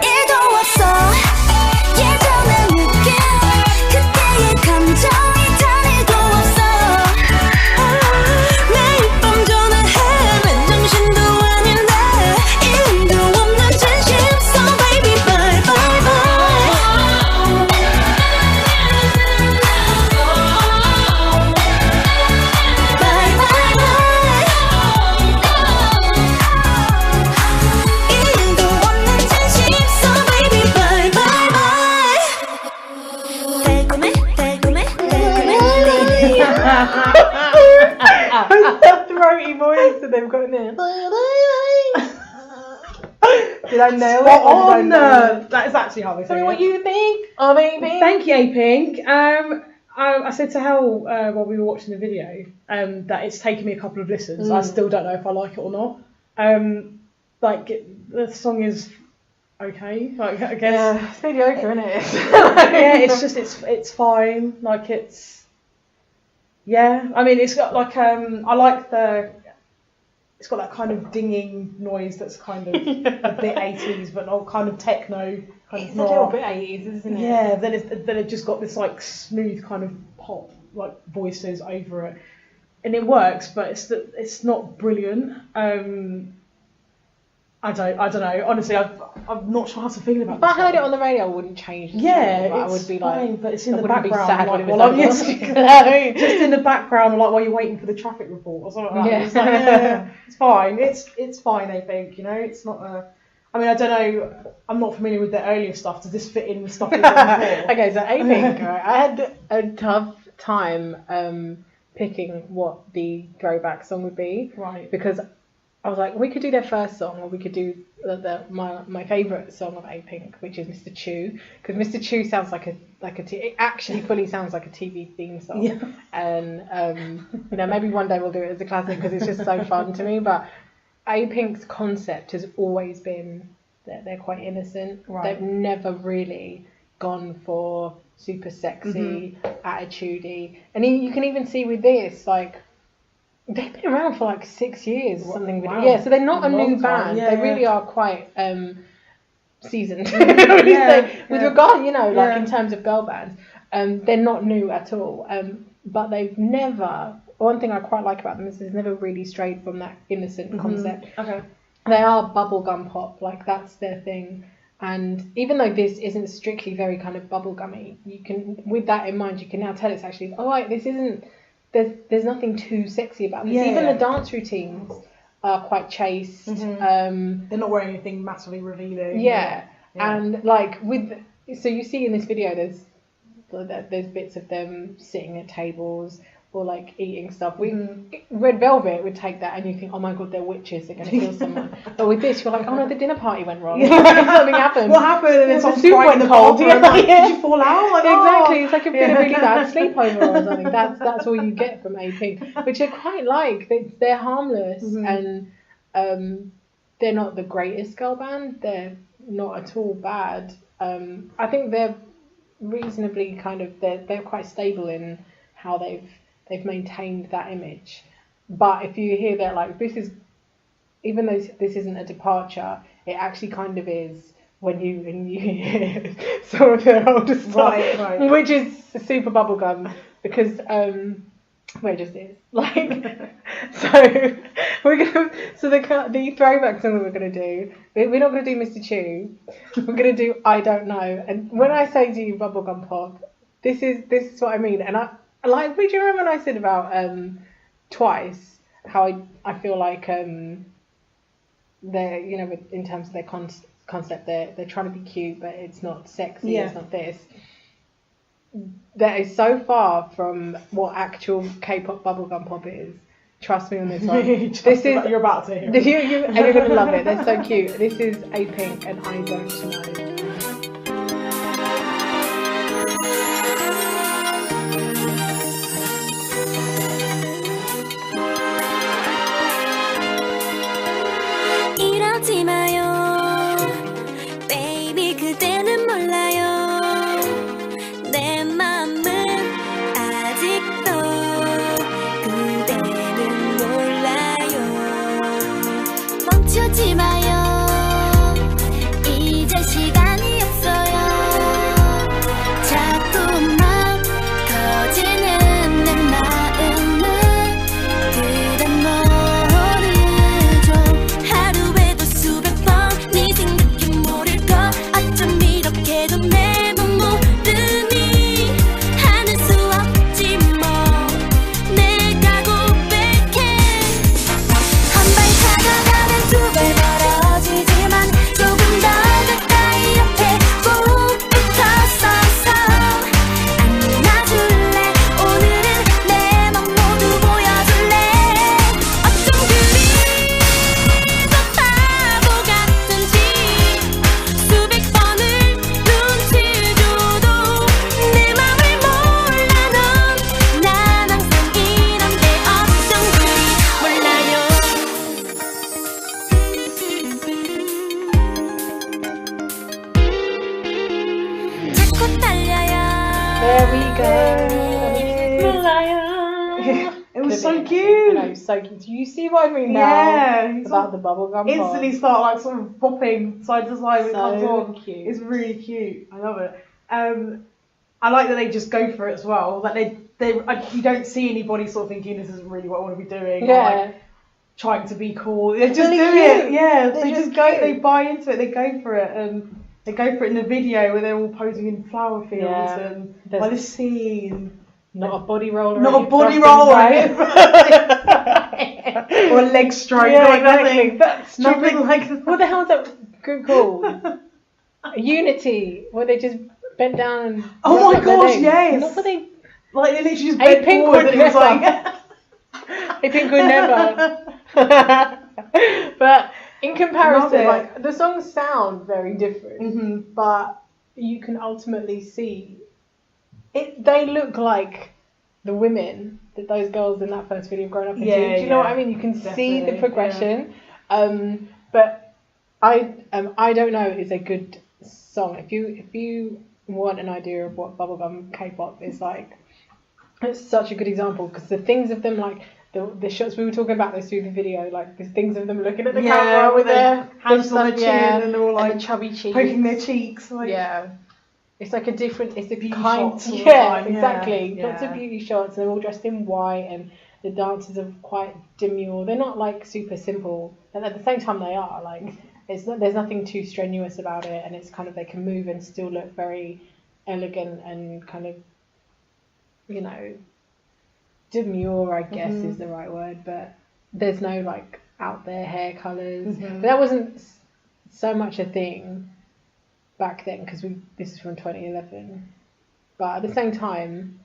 일도 없어. 예전의 느낌. 그때의 감정이 단 일도 없어. 매일 밤 전화해. 맨정신도 아닌데 일도 없는 진심. So baby bye bye bye. Bye bye bye. 일도 없는 진심. So baby bye bye bye. 달콤해 달콤해 달콤해 baby. that throaty voice that they've got in there. Did I nail it? Or did I nail it? That is actually how they say Tell me it. what you think of Apink. Thank you, Apink. I said to Hel while we were watching the video that it's taken me a couple of listens. I still don't know if I like it or not. The song is okay. Like I guess. Yeah, it's mediocre, isn't it? Yeah, it's just it's fine. Like it's. Yeah, I mean it's got like I like the. It's got that kind of dinging noise that's kind of a bit 80s, but not kind of techno. Kind It's of a not. little bit 80s, isn't it? Yeah, then it just got this like smooth kind of pop like voices over it, and it works, but it's not brilliant. I don't know. Honestly, I'm not sure how to feel about. If I this heard it one. on the radio, I wouldn't change the Yeah, channel, but I it's would be fine, like, but it's in I the wouldn't be background. sad like, when it was while I'm over. just in the background, like while you're waiting for the traffic report or something like that. Yeah. It's like, yeah, it's fine. It's fine. I think it's not a. I mean, I don't know. I'm not familiar with their earlier stuff. Does this fit in with stuff they've done before? Okay, so Apink, right? I had a tough time picking what the throwback song would be. Right. Because I was like, we could do their first song, or we could do my favourite song of Apink, which is Mr. Chew, because Mr. Chew sounds like it actually fully sounds like a TV theme song. Yeah. And maybe one day we'll do it as a classic because it's just so fun to me. But Apink's concept has always been that they're quite innocent. Right. They've never really gone for super sexy, attitudey, and you can even see with this, like, they've been around for like 6 years or something. Wow. Yeah, so they're not a Long new time. band. Yeah, they really are quite seasoned. Yeah, with yeah. regard, like Yeah. in terms of girl bands, they're not new at all. But they've never. One thing I quite like about them is they've never really strayed from that innocent concept. Okay. They are bubblegum pop, like that's their thing. And even though this isn't strictly very kind of bubblegummy, you can, with that in mind, you can now tell it's actually, this isn't. There's nothing too sexy about this. Yeah. Even the dance routines are quite chaste. They're not wearing anything massively revealing. Yeah. And like so you see in this video, there's there's bits of them sitting at tables or like eating stuff. Red Velvet would take that and you think, oh my god, they're witches, they're going to kill someone. But with this, you're like, oh no, the dinner party went wrong. Something happened. What happened? And then the soup went cold. Like, did you fall out? Like, exactly. It's like a bit of really bad sleepover or something. That's all you get from Apink, which I quite like. They're harmless and they're not the greatest girl band. They're not at all bad. I think they're reasonably kind of they're quite stable in how they've maintained that image. But if you hear that, like, this is, even though this isn't a departure, it actually kind of is when you hear some of their older stuff, right. Which is super bubblegum because well, it just is like. So the throwback song that we're gonna do, we're not gonna do Mr. Chew, we're gonna do I Don't Know. And when I say to you bubblegum pop, this is what I mean. And I like, do you remember when I said about Twice, how I feel like they're, you know, in terms of their concept, they're trying to be cute, but it's not sexy, it's not this. That is so far from what actual K-pop bubblegum pop is. Trust me on this one. This is you're about to hear it. And you're gonna love it. They're so cute. This is Apink and I Don't Know. 이러지 마요 baby 그대는 몰라요 내 맘은 아직도 그대는 몰라요 멈추지 마요 이제 시간이 없어요 자꾸만 커지는 내 마음은 그대 모르죠 하루에도 수백 번 네 생각이 모를걸 어쩜 이렇게도 내 맘 모르니 하는 수 없지 뭐 내가 고백해 한 발 다가가면 두 발 멀어지지만 조금 더 가까이 옆에 꼭 붙어서서 안아줄래 오늘은 내 맘 모두 보여줄래 어쩜 그리 바보 같은지 수백 번을 눈치 줘도 내 맘을 몰라 넌난 항상 이런데 어쩜 그리 몰라요 자꾸 달려요 There we go. It was so I know, cute. it's so cute. Do you see what I mean now? Yeah, About the bubblegum instantly start like sort of popping side to side when it comes So on. cute. It's really cute. I love it. I like that they just go for it as well. Like you don't see anybody sort of thinking this isn't really what I want to be doing. Or Yeah. like trying to be cool. They just really do cute. it. Yeah, They're they just just go. cute. They buy into it. They go for it. They go for it in the video where they're all posing in flower fields Yeah. and There's- by the sea. And Not a body roller. not or a body thrusting roll right? or a leg stroke. Yeah, like exactly. nothing. That's Nothing stupid. like that. What the hell is that group called? Unity, where they just bent down and Oh rubbed my up their gosh, legs. yes. Not what they. Like they literally just bent Apink forward would and it was never. like Apink would never. But in comparison, Love it. like the songs sound very different, Mhm. but you can ultimately see it. They look like the women that those girls in that first video have grown up into. Yeah, Do you know what yeah. I mean? You can see Definitely, the progression. But I Don't Know is a good song. If you want an idea of what bubblegum K-pop is like, it's such a good example because the things of them, like the shots we were talking about this through the video, like the things of them looking at the camera with their hands on their chin and they're all and like the chubby cheeks, poking their cheeks. Like, yeah. It's like a different, it's a Beauty kind, shots all the yeah, time, yeah, exactly. Lots of yeah. beauty shots, and they're all dressed in white, and the dances are quite demure. They're not like super simple, and at the same time they are. Like, there's nothing too strenuous about it, and it's kind of, they can move and still look very elegant and kind of, you know, demure, I guess is the right word, but there's no like out there hair colours. But that wasn't so much a thing back then because this is from 2011. But at the same time,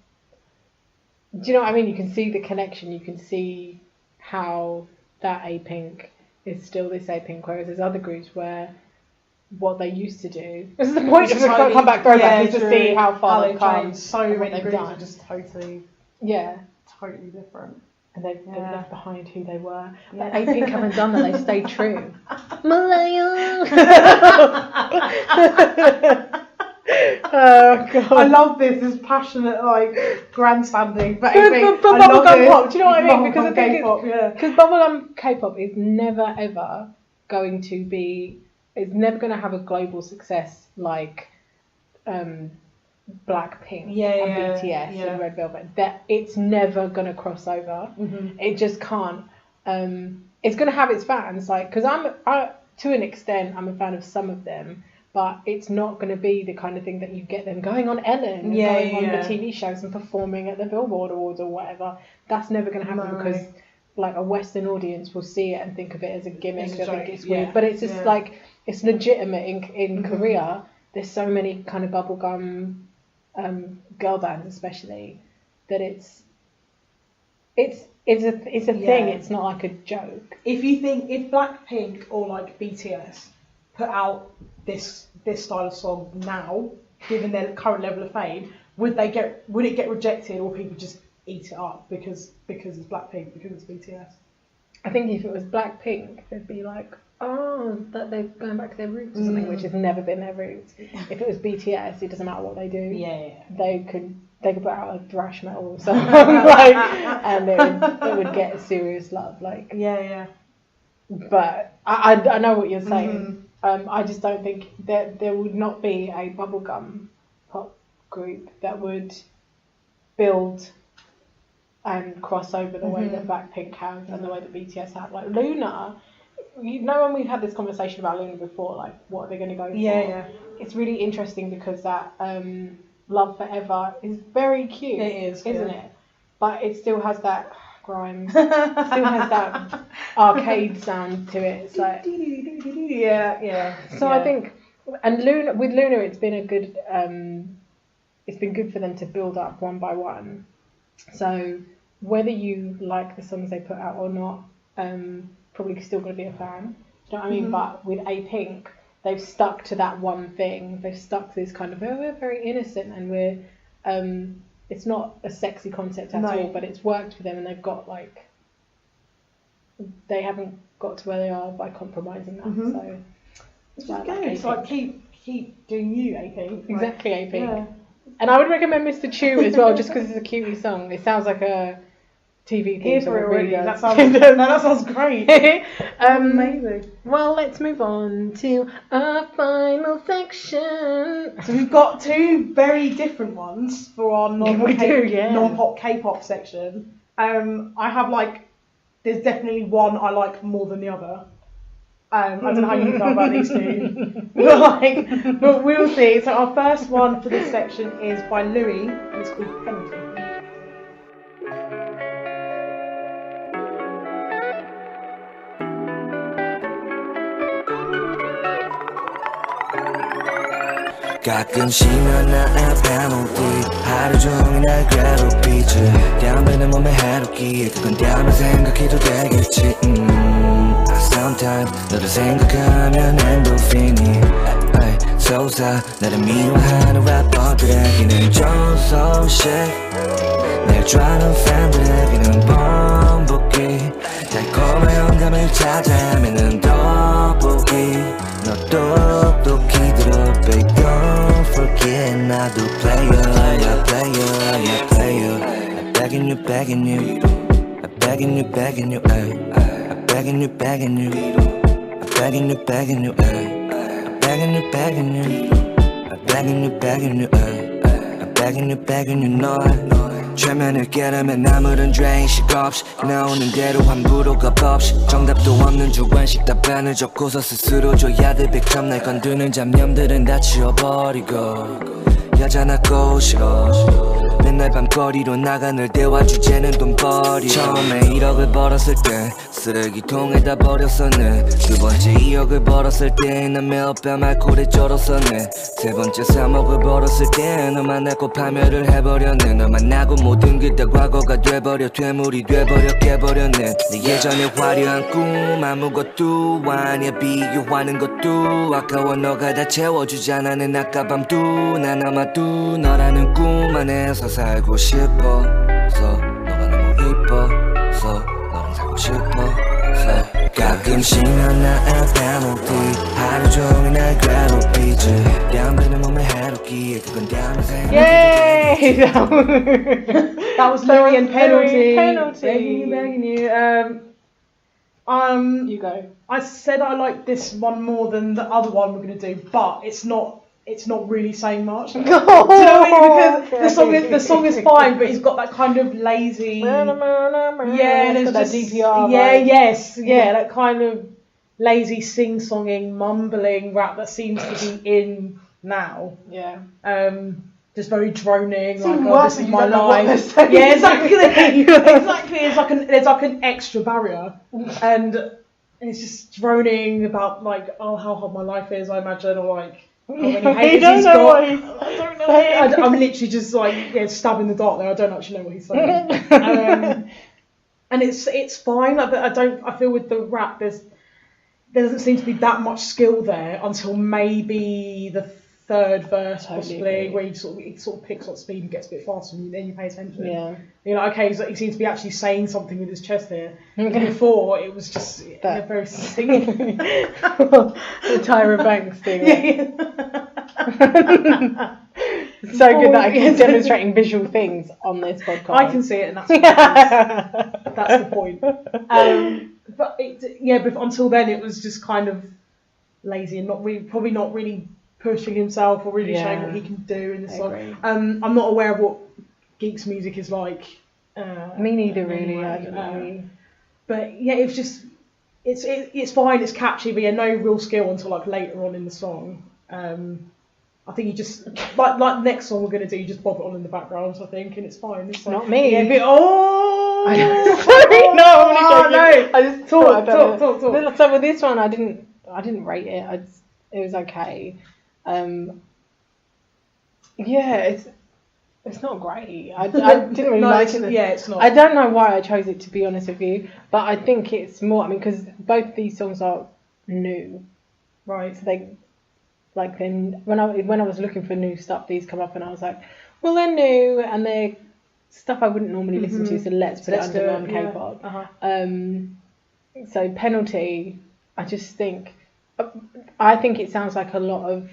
do you know what I mean? You can see the connection. You can see how that Apink is still this Apink, whereas there's other groups where what they used to do. This is the point of the comeback throwback, is to see how far they've come. So many groups are just totally different. And they've left behind who they were. But Apink haven't done that, they've stayed true. Malaya! Oh god! I love this passionate like grandstanding. But bubblegum pop, do you know what I mean? Because I think because bubblegum K-pop is never ever going to be. It's never going to have a global success like Blackpink and BTS and Red Velvet. That it's never going to cross over. Mm-hmm. It just can't. It's going to have its fans, like, because I to an extent I'm a fan of some of them. But it's not going to be the kind of thing that you get them going on Ellen, and going on the TV shows and performing at the Billboard Awards or whatever. That's never going to happen because, like, a Western audience will see it and think of it as a gimmick. I think it's weird, but it's just like it's legitimate in Korea. There's so many kind of bubblegum girl bands, especially, that it's a thing. It's not like a joke. If Blackpink or like BTS put out this style of song now, given their current level of fame, would it get rejected, or people just eat it up because it's Blackpink, because it's BTS? I think if it was Blackpink, they'd be like, oh, that they're going back to their roots or something, which has never been their roots. If it was BTS, it doesn't matter what they do. They could put out a thrash metal or something, like, and it would get serious love, like. But I know what you're saying. I just don't think that there would not be a bubblegum pop group that would build and cross over the way that Blackpink have and the way that BTS have. Like Luna, you know, when we've had this conversation about Luna before, like what are they going to go for? It's really interesting because that Love Forever is very cute. It is, isn't it? But it still has that grime, still has that arcade sound to it. It's like So I think, and with Luna, it's been a good, it's been good for them to build up one by one. So whether you like the songs they put out or not, probably still going to be a fan. Do you know what I mean? But with Apink, they've stuck to that one thing. They've stuck to this kind of, we're very innocent and we're, it's not a sexy concept at all, but it's worked for them, and they've got like, they haven't got to where they are by compromising that. So it's just good. It's like keep doing you, Apink. Exactly, Apink. Yeah. And I would recommend Mr. Chew as well, just because it's a cutie song. It sounds like a TV theme. Here for it already. That sounds great. Amazing. Well, let's move on to our final section. So we've got two very different ones for our non-pop K-pop section. I have like, there's definitely one I like more than the other. I don't know how you feel about these two, but we'll see. So our first one for this section is by Louie, and it's called Penalty. 가끔씩은 나의 penalty 하루 종일 날 괴롭히지 땀에는 몸에 해롭기에 그건 다음에 생각해도 되겠지 Sometimes 너를 생각하면 엔도핀이 솟아 나를 미워하는 래퍼들에게는 좋은 소식 날 좋아하는 팬들에게는 번복기 달콤한 영감을 찾아 헤매는 돋보기 너 똑똑히 들어 babe don't forget 나도 player yeah player I'm begging you begging you I'm begging you begging you I'm begging you begging you I'm begging you begging you I'm begging you begging you I'm begging you begging you I'm begging you begging you 널 최면을 깨려면 아무런 죄인식 없이 나오는 대로 함부로 겁 없이 정답도 없는 주관식 답변을 적고서 스스로 줘야 될 100점 날 건드는 잡념들은 다 치워버리고 여자 낳고 싫어 맨날 밤거리로 나가 널 데워 주제는 돈벌이 처음에 1억을 벌었을 때 쓰레기통에다 버렸었네 두 번째 2억을 벌었을 때 난 몇 뺨 알코올에 쩔었었네 세 번째 3억을 벌었을 때 너 만나고 파멸을 해버렸네 너 만나고 모든 게 다 과거가 돼버려 퇴물이 돼버려 깨버렸네 내 예전에 화려한 꿈 아무것도 아니야 비교하는 것도 아까워 너가 다 채워주잖아 내 낮과 밤도 난 아마도 너라는 꿈 안에서 살고 싶어서 너가 너무 이뻐서 너랑 살고 싶어서 가끔씩 넌 나의 페널티 하루 종일 날 괴롭히지 뺨드는 몸에 해롭기에 그건 뺨을 생각 Yay! That was Louie and Penalty. Penalty. Begging you. You go. I said I like this one more than the other one we're gonna do, but it's not really saying much. Do you know what I mean? Because the song is fine, but he's got that kind of lazy. Yeah, there's that just DPR. That kind of lazy sing-songing, mumbling rap that seems to be in now. Yeah. Just very droning, So like, what? this is You my don't know what they're life. saying. Yeah, exactly. Exactly. There's like an extra barrier, and it's just droning about like, oh, how hard my life is, I imagine, or like how many haters he's got. I don't know. I'm literally just like stabbing the dark there. I don't actually know what he's saying. And it's fine, but I feel with the rap there doesn't seem to be that much skill there until maybe the third verse, possibly, where he sort of picks up speed and gets a bit faster, and then you pay attention. Yeah. You're like, okay, so he seems to be actually saying something with his chest here. Before, it was just very singing. The Tyra Banks thing. Yeah. So good that I keep demonstrating visual things on this podcast. I can see it, and that's the point. But until then, it was just kind of lazy and probably not really pushing himself or really showing what he can do in this song. I'm not aware of what Geek's music is like. Me neither, really. I don't know. But yeah, it's just it's fine. It's catchy, but no real skill until like later on in the song. I think you just like the next song we're gonna do. You just pop it on in the background, I think, and it's fine. It's like, not me. Yeah, but, sorry, no, no. I just talk. So with this one, I didn't rate it. It was okay. It's not great. I didn't really like it. Yeah, it's not. I don't know why I chose it, to be honest with you, but I think it's more. I mean, because both of these songs are new, right? So they, like, then when I was looking for new stuff, these come up, and I was like, well, they're new and they're stuff I wouldn't normally listen to. So let's put it under non-K-pop. So Penalty, I just think, I think it sounds like a lot of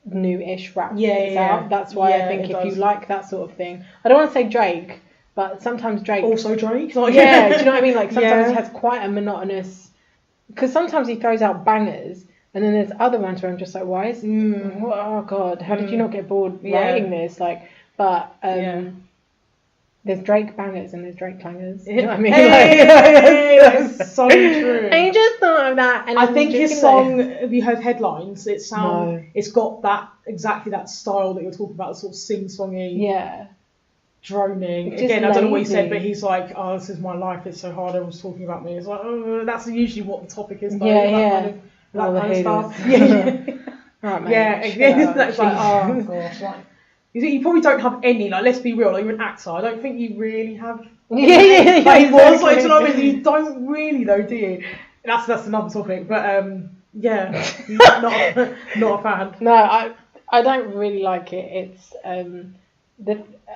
new-ish rap. Out. That's why I think if you like that sort of thing, I don't want to say Drake, but sometimes Drake. Also Drake. Like, yeah, do you know what I mean? Like sometimes he has quite a monotonous, because sometimes he throws out bangers, and then there's other ones where I'm just like, why is? Oh God, how did you not get bored writing this? Like, but there's Drake bangers and there's Drake clangers. You know what I mean? That's so true. And you just thought of that. And I think his song, have you heard Headlines? It's got that exactly that style that you're talking about, the sort of sing-songy, droning. Again, I don't know what he said, but he's like, oh, this is my life, it's so hard, everyone's talking about me. It's like, oh, that's usually what the topic is, though. That kind of stuff. Right, mate. It's like, oh gosh, like, you probably don't have any, like, let's be real, like, you're an actor, I don't think you really have Like, you know what I mean? You don't really though, do you? That's another topic, but not a fan. No, I don't really like it. It's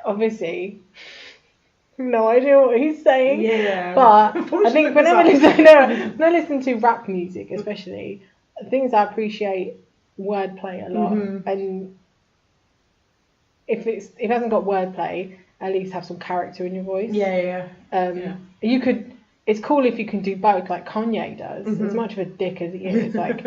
obviously no idea what he's saying. Yeah. But I think when I listen to rap music, especially, things I appreciate wordplay a lot, and if it hasn't got wordplay, at least have some character in your voice. You could. It's cool if you can do both, like Kanye does. As much of a dick as he is, like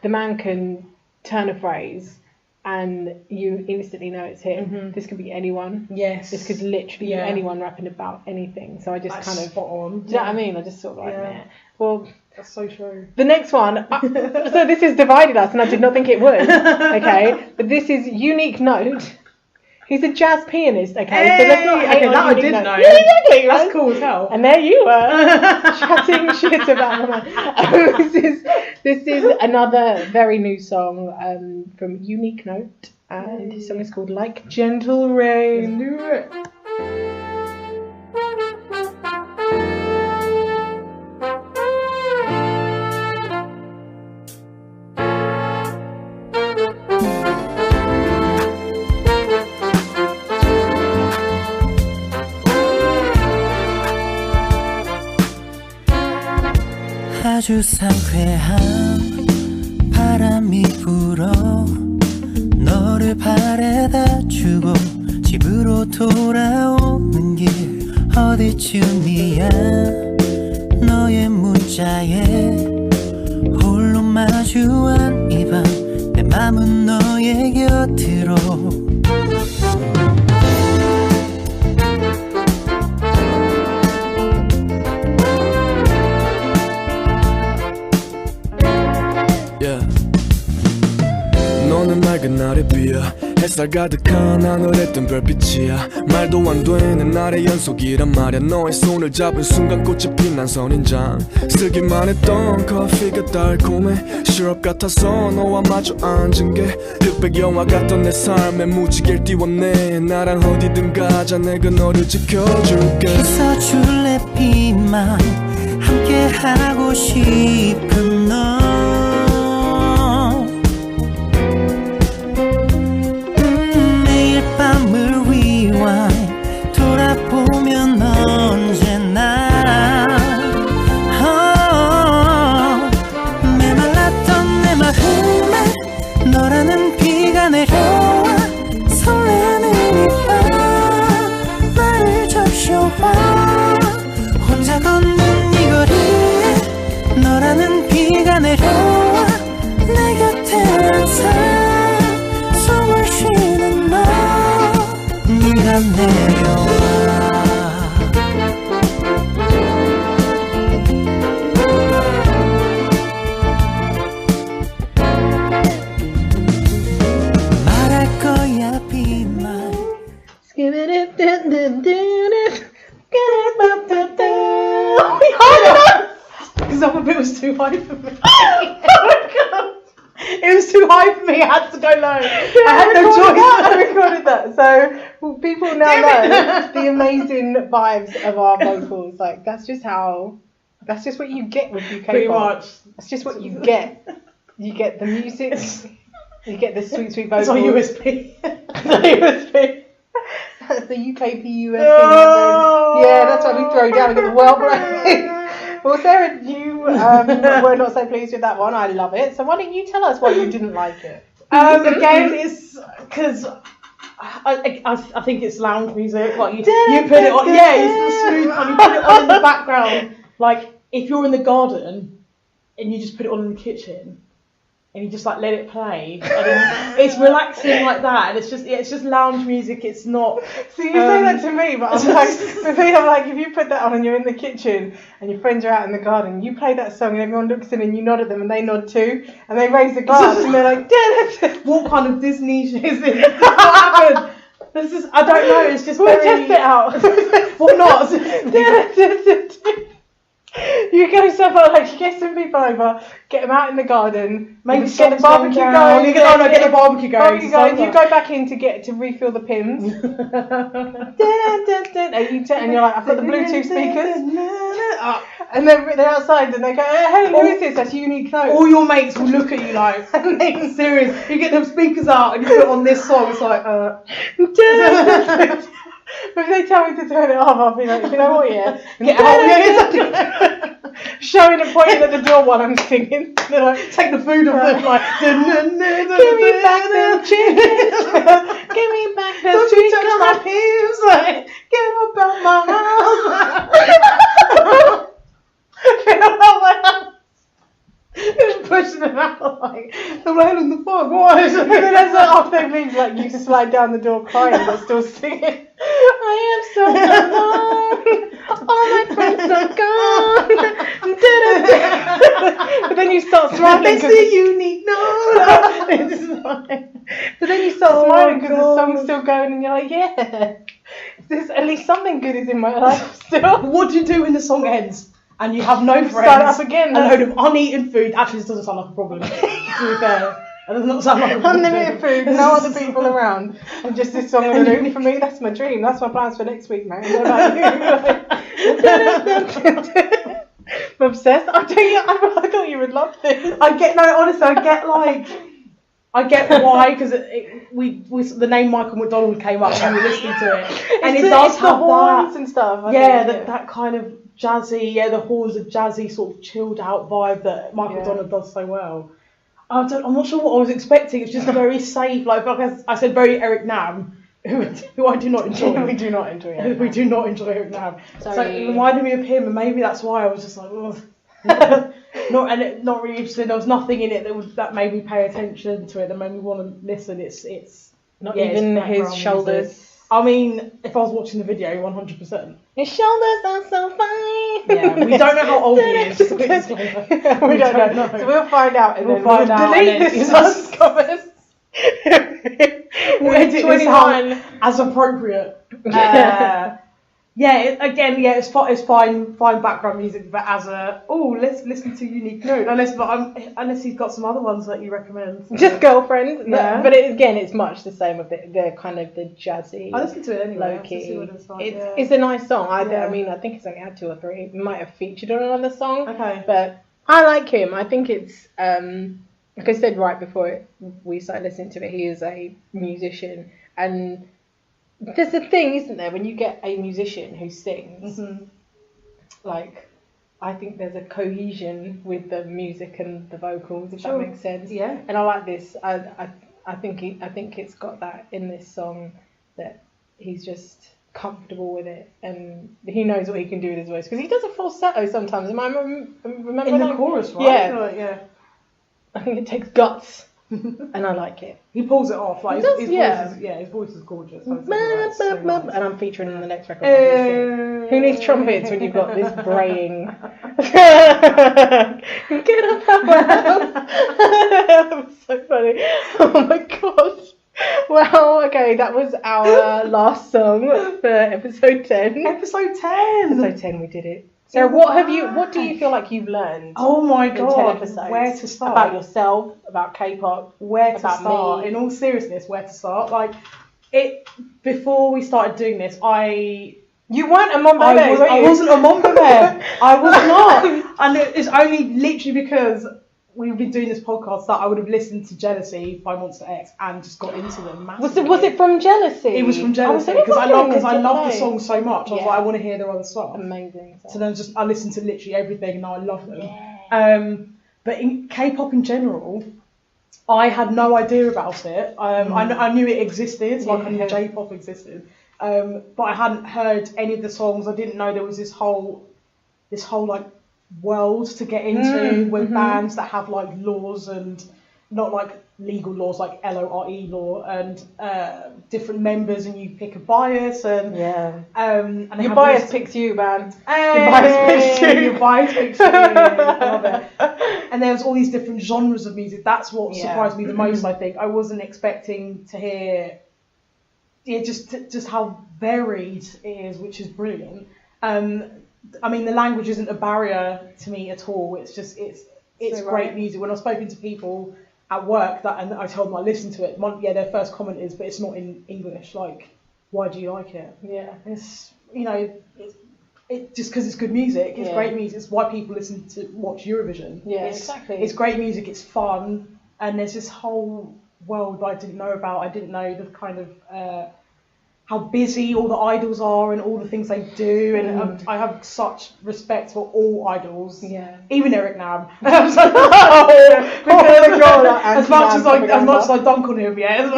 the man can turn a phrase and you instantly know it's him. This could be anyone. Yes. This could literally be anyone rapping about anything. So I just kind of spot on. Do you know what I mean? I just sort of like, well, that's so true. The next one, so this has divided us, and I did not think it would. Okay, but this is Uniqnote. He's a jazz pianist, okay? So let's not hate that on I didn't Uniqnote. know. Yeah, exactly. That's Right? cool as hell. And there you were, chatting shit about Mama. This is another very new song from Uniqnote. And this song is called Like Gentle Rain. Do it. 아주 상쾌한 바람이 불어 너를 바래다 주고 집으로 돌아오는 길 어디쯤이야 너의 문자에 홀로 마주한 이 밤 내 맘은 너의 곁으로 너는 맑은 날에 비어 햇살 가득한 하늘에 뜬 별빛이야 말도 안 되는 날의 연속이란 말야 너의 손을 잡은 순간 꽃이 빛난 선인장 쓰기만 했던 커피가 달콤해 시럽 같아서 너와 마주 앉은 게 흑백 영화 같던 내 삶에 무지개를 띄웠네 나랑 어디든 가자 내가 너를 지켜줄게 있어줄래 빛만 함께 하고 싶은 너 밤을 rewind 돌아보면 언제나 메말랐던 내 마음에 너라는 비가 내려와 설레는 이 밤 나를 적셔봐 혼자 걷는 이 거리에 너라는 비가 내려와 내 곁에 항상 숨을 쉬는 너 네가 내려와 말할 거야 빛만 Because I thought it was too high for me. Oh my god! It was too high for me. I had to go low. I had no choice. I recorded that. So people now know the amazing vibes of our vocals. Like that's just what you get with UK Pretty pop. much. That's just what you get. You get the music. You get the sweet vocals. That's my USP. USP. That's the UKPOP. Oh. Yeah, that's what we throw down and get the world right. Well, Sarah, you were not so pleased with that one. I love it. So why don't you tell us why you didn't like it? Again, it's because I think it's lounge music. Like you put it on. Yeah, it's the smooth one. You put it on in the background. Like if you're in the garden and you just put it on in the kitchen and you just like let it play. And then it's relaxing like that, and it's just lounge music. It's not. So you say that to me, but I'm like, for me, I'm like, if you put that on and you're in the kitchen and your friends are out in the garden, you play that song and everyone looks in and you nod at them and they nod too, and they raise the glass and they're like, what kind of Disney shit is this? What happened? This is, I don't know. It's just we'll very. test it out. What not? You go somewhere like you get some people over, get them out in the garden, Maybe get the songs barbecue going going. down. Get the barbecue going. You go back in to refill the pins. And you're like, I've got the Bluetooth speakers. And they're outside and they go, hey, who is this? That's Uniqnote. All your mates will look at you like, serious. You get them speakers out and you put on this song. It's like, If they tell me to turn it off, I'll be like, you know what, yeah? Get out. Showing and pointing at the door while I'm singing. They're like, take the food off them. Like, give me back the chicken. Give me back the don't sweet you touch my hips. Like, get up out my house. Get up out my house. Just pushing them out like, I'm laying on the floor, boys. And then as of those memes like you slide down the door crying but still singing. I am so alone. All my friends are gone. But then you start smiling. It's the Uniqnote. But then you start smiling because the song's still going and you're like, yeah. At least something good is in my life still. What do you do when the song ends and you have no friends? Start up again. A load of uneaten food. Actually, this doesn't sound like a problem. To be fair. It does not sound like a problem. Unlimited food, no other people around, and just this song on the loop. For me, that's my dream. That's my plans for next week, man. What about you? I'm obsessed. I thought you would love this. Honestly, I get why, because the name Michael McDonald came up and we were listening to it, and it does have horns and stuff. That kind of jazzy, the horns, a jazzy sort of chilled out vibe that Michael McDonald does so well. I'm not sure what I was expecting. It's just very safe, like I said, very Eric Nam, who I do not enjoy. We do not enjoy Eric Nam. We do not enjoy Eric Nam. Sorry. So it reminded me of him, and maybe that's why I was just like, oh. not really interested. There was nothing in it that made me pay attention to it, that made me want to listen. It's not even his shoulders. Music. I mean, if I was watching the video, 100%. His shoulders are so fine. Yeah, we don't know how old he is. We don't know. So we'll find out, and then find out, delete this son's comments. We'll edit this out as appropriate. It's fine background music, but as let's listen to Uniqnote. Unless he's got some other ones that you recommend. Just Girlfriend. Yeah. But it's much the same with the kind of the jazzy. I listen to it anyway. Low key. It's a nice song. I mean, I think it's only had 2 or 3. It might have featured on another song. Okay. But I like him. I think it's like I said right before we started listening to it, he is a musician, and there's a thing, isn't there, when you get a musician who sings, like, I think there's a cohesion with the music and the vocals, if that makes sense. Yeah. And I like this. I think it's got that in this song, that he's just comfortable with it, and he knows what he can do with his voice, because he does a falsetto sometimes. Am I remember in the chorus, right? Yeah. I think it takes guts. And I like it. He pulls it off. Like his voice is gorgeous. And I'm featuring in the next record. Who needs trumpets when you've got this braying? Get up out my house. That was so funny. Oh my god. Well, okay, that was our last song for episode 10. Episode 10. Episode 10, we did it. So what do you feel like you've learned? Oh my in god, 10 episodes? Where to start? About yourself, about K-pop, where to about start? me. In all seriousness, where to start? Like, before we started doing this, you weren't a mom baby. I wasn't a mom baby. I was not, and it's only literally because we've been doing this podcast that I would have listened to Jealousy by Monster X and just got into them massively. Was it from Jealousy? It was from Jealousy, because I love the song so much. I was like, I want to hear their other stuff. Amazing. So then I listened to literally everything, and now I love them. Yeah. But in K-pop in general, I had no idea about it. I knew it existed, like I knew J-pop existed, but I hadn't heard any of the songs. I didn't know there was this whole like world to get into with bands that have like laws, and not like legal laws like LORE law, and different members, and you pick a bias, and and your bias picks you, man. Your bias picks you. Your bias picks you. I love it. And there was all these different genres of music. That's what surprised me the most. I think I wasn't expecting to hear just how varied it is, which is brilliant. I mean, the language isn't a barrier to me at all. It's just it's great music. When I've spoken to people at work and I told them I listened to it, their first comment is, but it's not in English. Like, why do you like it? Yeah, it's it just because it's good music. It's great music. It's why people watch Eurovision. Yeah, exactly. It's great music. It's fun, and there's this whole world that I didn't know about. I didn't know the kind of how busy all the idols are and all the things they do, and I have such respect for all idols, even Eric Nam. As much as I dunk on him, as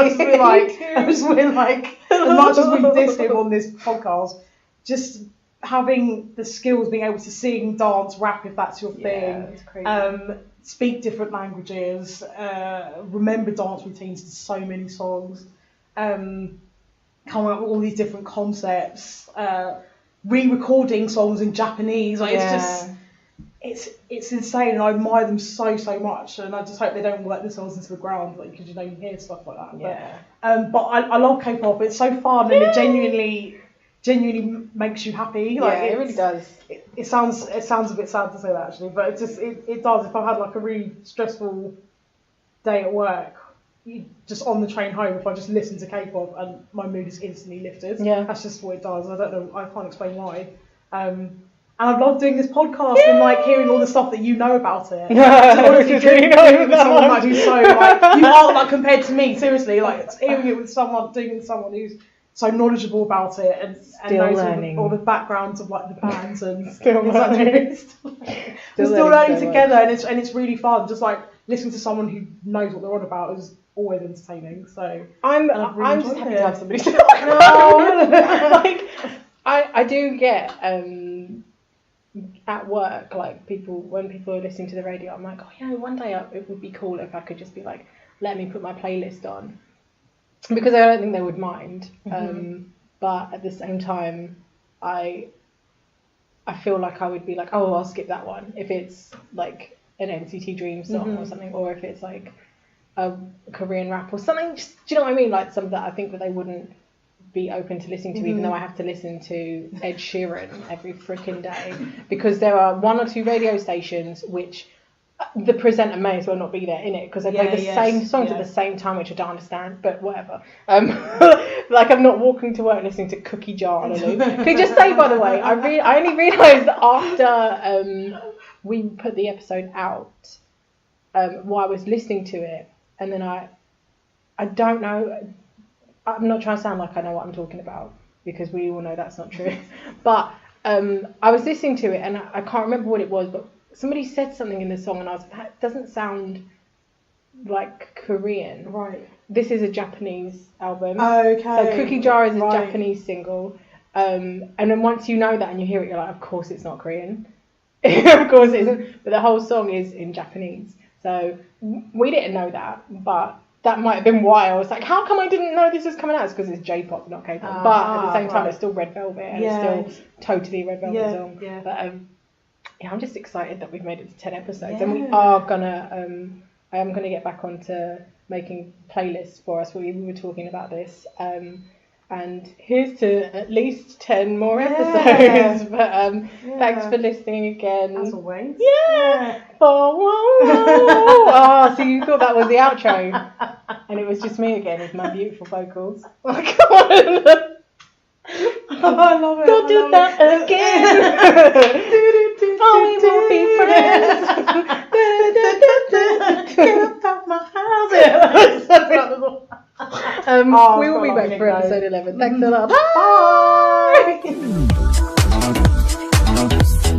much as we diss him on this podcast, just having the skills, being able to sing, dance, rap if that's your thing, speak different languages, remember dance routines to so many songs, come up with all these different concepts, re-recording songs in Japanese. Like, it's just, it's insane, and I admire them so much, and I just hope they don't work themselves into the ground, like, because you hear stuff like that. But I love K-pop. It's so fun, and it genuinely makes you happy. Like, it really does. It sounds a bit sad to say that, actually, but it does. If I've had like a really stressful day at work, just on the train home, if I just listen to K-pop, and my mood is instantly lifted. Yeah, that's just what it does. I don't know. I can't explain why. And I've loved doing this podcast and like hearing all the stuff that you know about it. So honestly, doing it with someone like who's so like you are like compared to me, seriously, like hearing it with someone who's so knowledgeable about it and knows all the backgrounds of like the bands and still learning together, and it's really fun. Just like listening to someone who knows what they're on about is always entertaining. So I'm just happy to have somebody to talk about. Like I do get at work, like when people are listening to the radio, I'm like, oh one day it would be cool if I could just be like, let me put my playlist on. Because I don't think they would mind, but at the same time, I feel like I would be like, oh, I'll skip that one if it's like an NCT Dream song or something, or if it's like a Korean rap or something. Just, do you know what I mean? Like something that I think that they wouldn't be open to listening to, even though I have to listen to Ed Sheeran every freaking day, because there are 1 or 2 radio stations which the presenter may as well not be there in it, because they play the same songs at the same time, which I don't understand, but whatever. Like I'm not walking to work listening to Cookie Jar on a loop. Can you just say, by the way, I only realised after we put the episode out, while I was listening to it, and then I don't know, I'm not trying to sound like I know what I'm talking about, because we all know that's not true, but I was listening to it and I can't remember what it was, but somebody said something in the song and I was like, that doesn't sound like Korean. Right. This is a Japanese album. Okay. So Cookie Jar is a Japanese single. And then once you know that and you hear it, you're like, of course it's not Korean. Of course it isn't. But the whole song is in Japanese. So we didn't know that, but that might have been why I was like, how come I didn't know this was coming out? It's because it's J-pop, not K-pop. But at the same time, it's still Red Velvet, and it's still totally Red Velvet song. Yeah. But I'm just excited that we've made it to 10 episodes, and we are gonna. I am gonna get back onto making playlists for us. We were talking about this, and here's to at least 10 more episodes. But thanks for listening again. As always. Yeah. Oh, so you thought that was the outro, and it was just me again with my beautiful vocals. Oh my god. Oh, I love it. Don't do that again. Oh, we won't be friends. Get up out my house. We will be back for episode 11. Thanks a lot. Bye.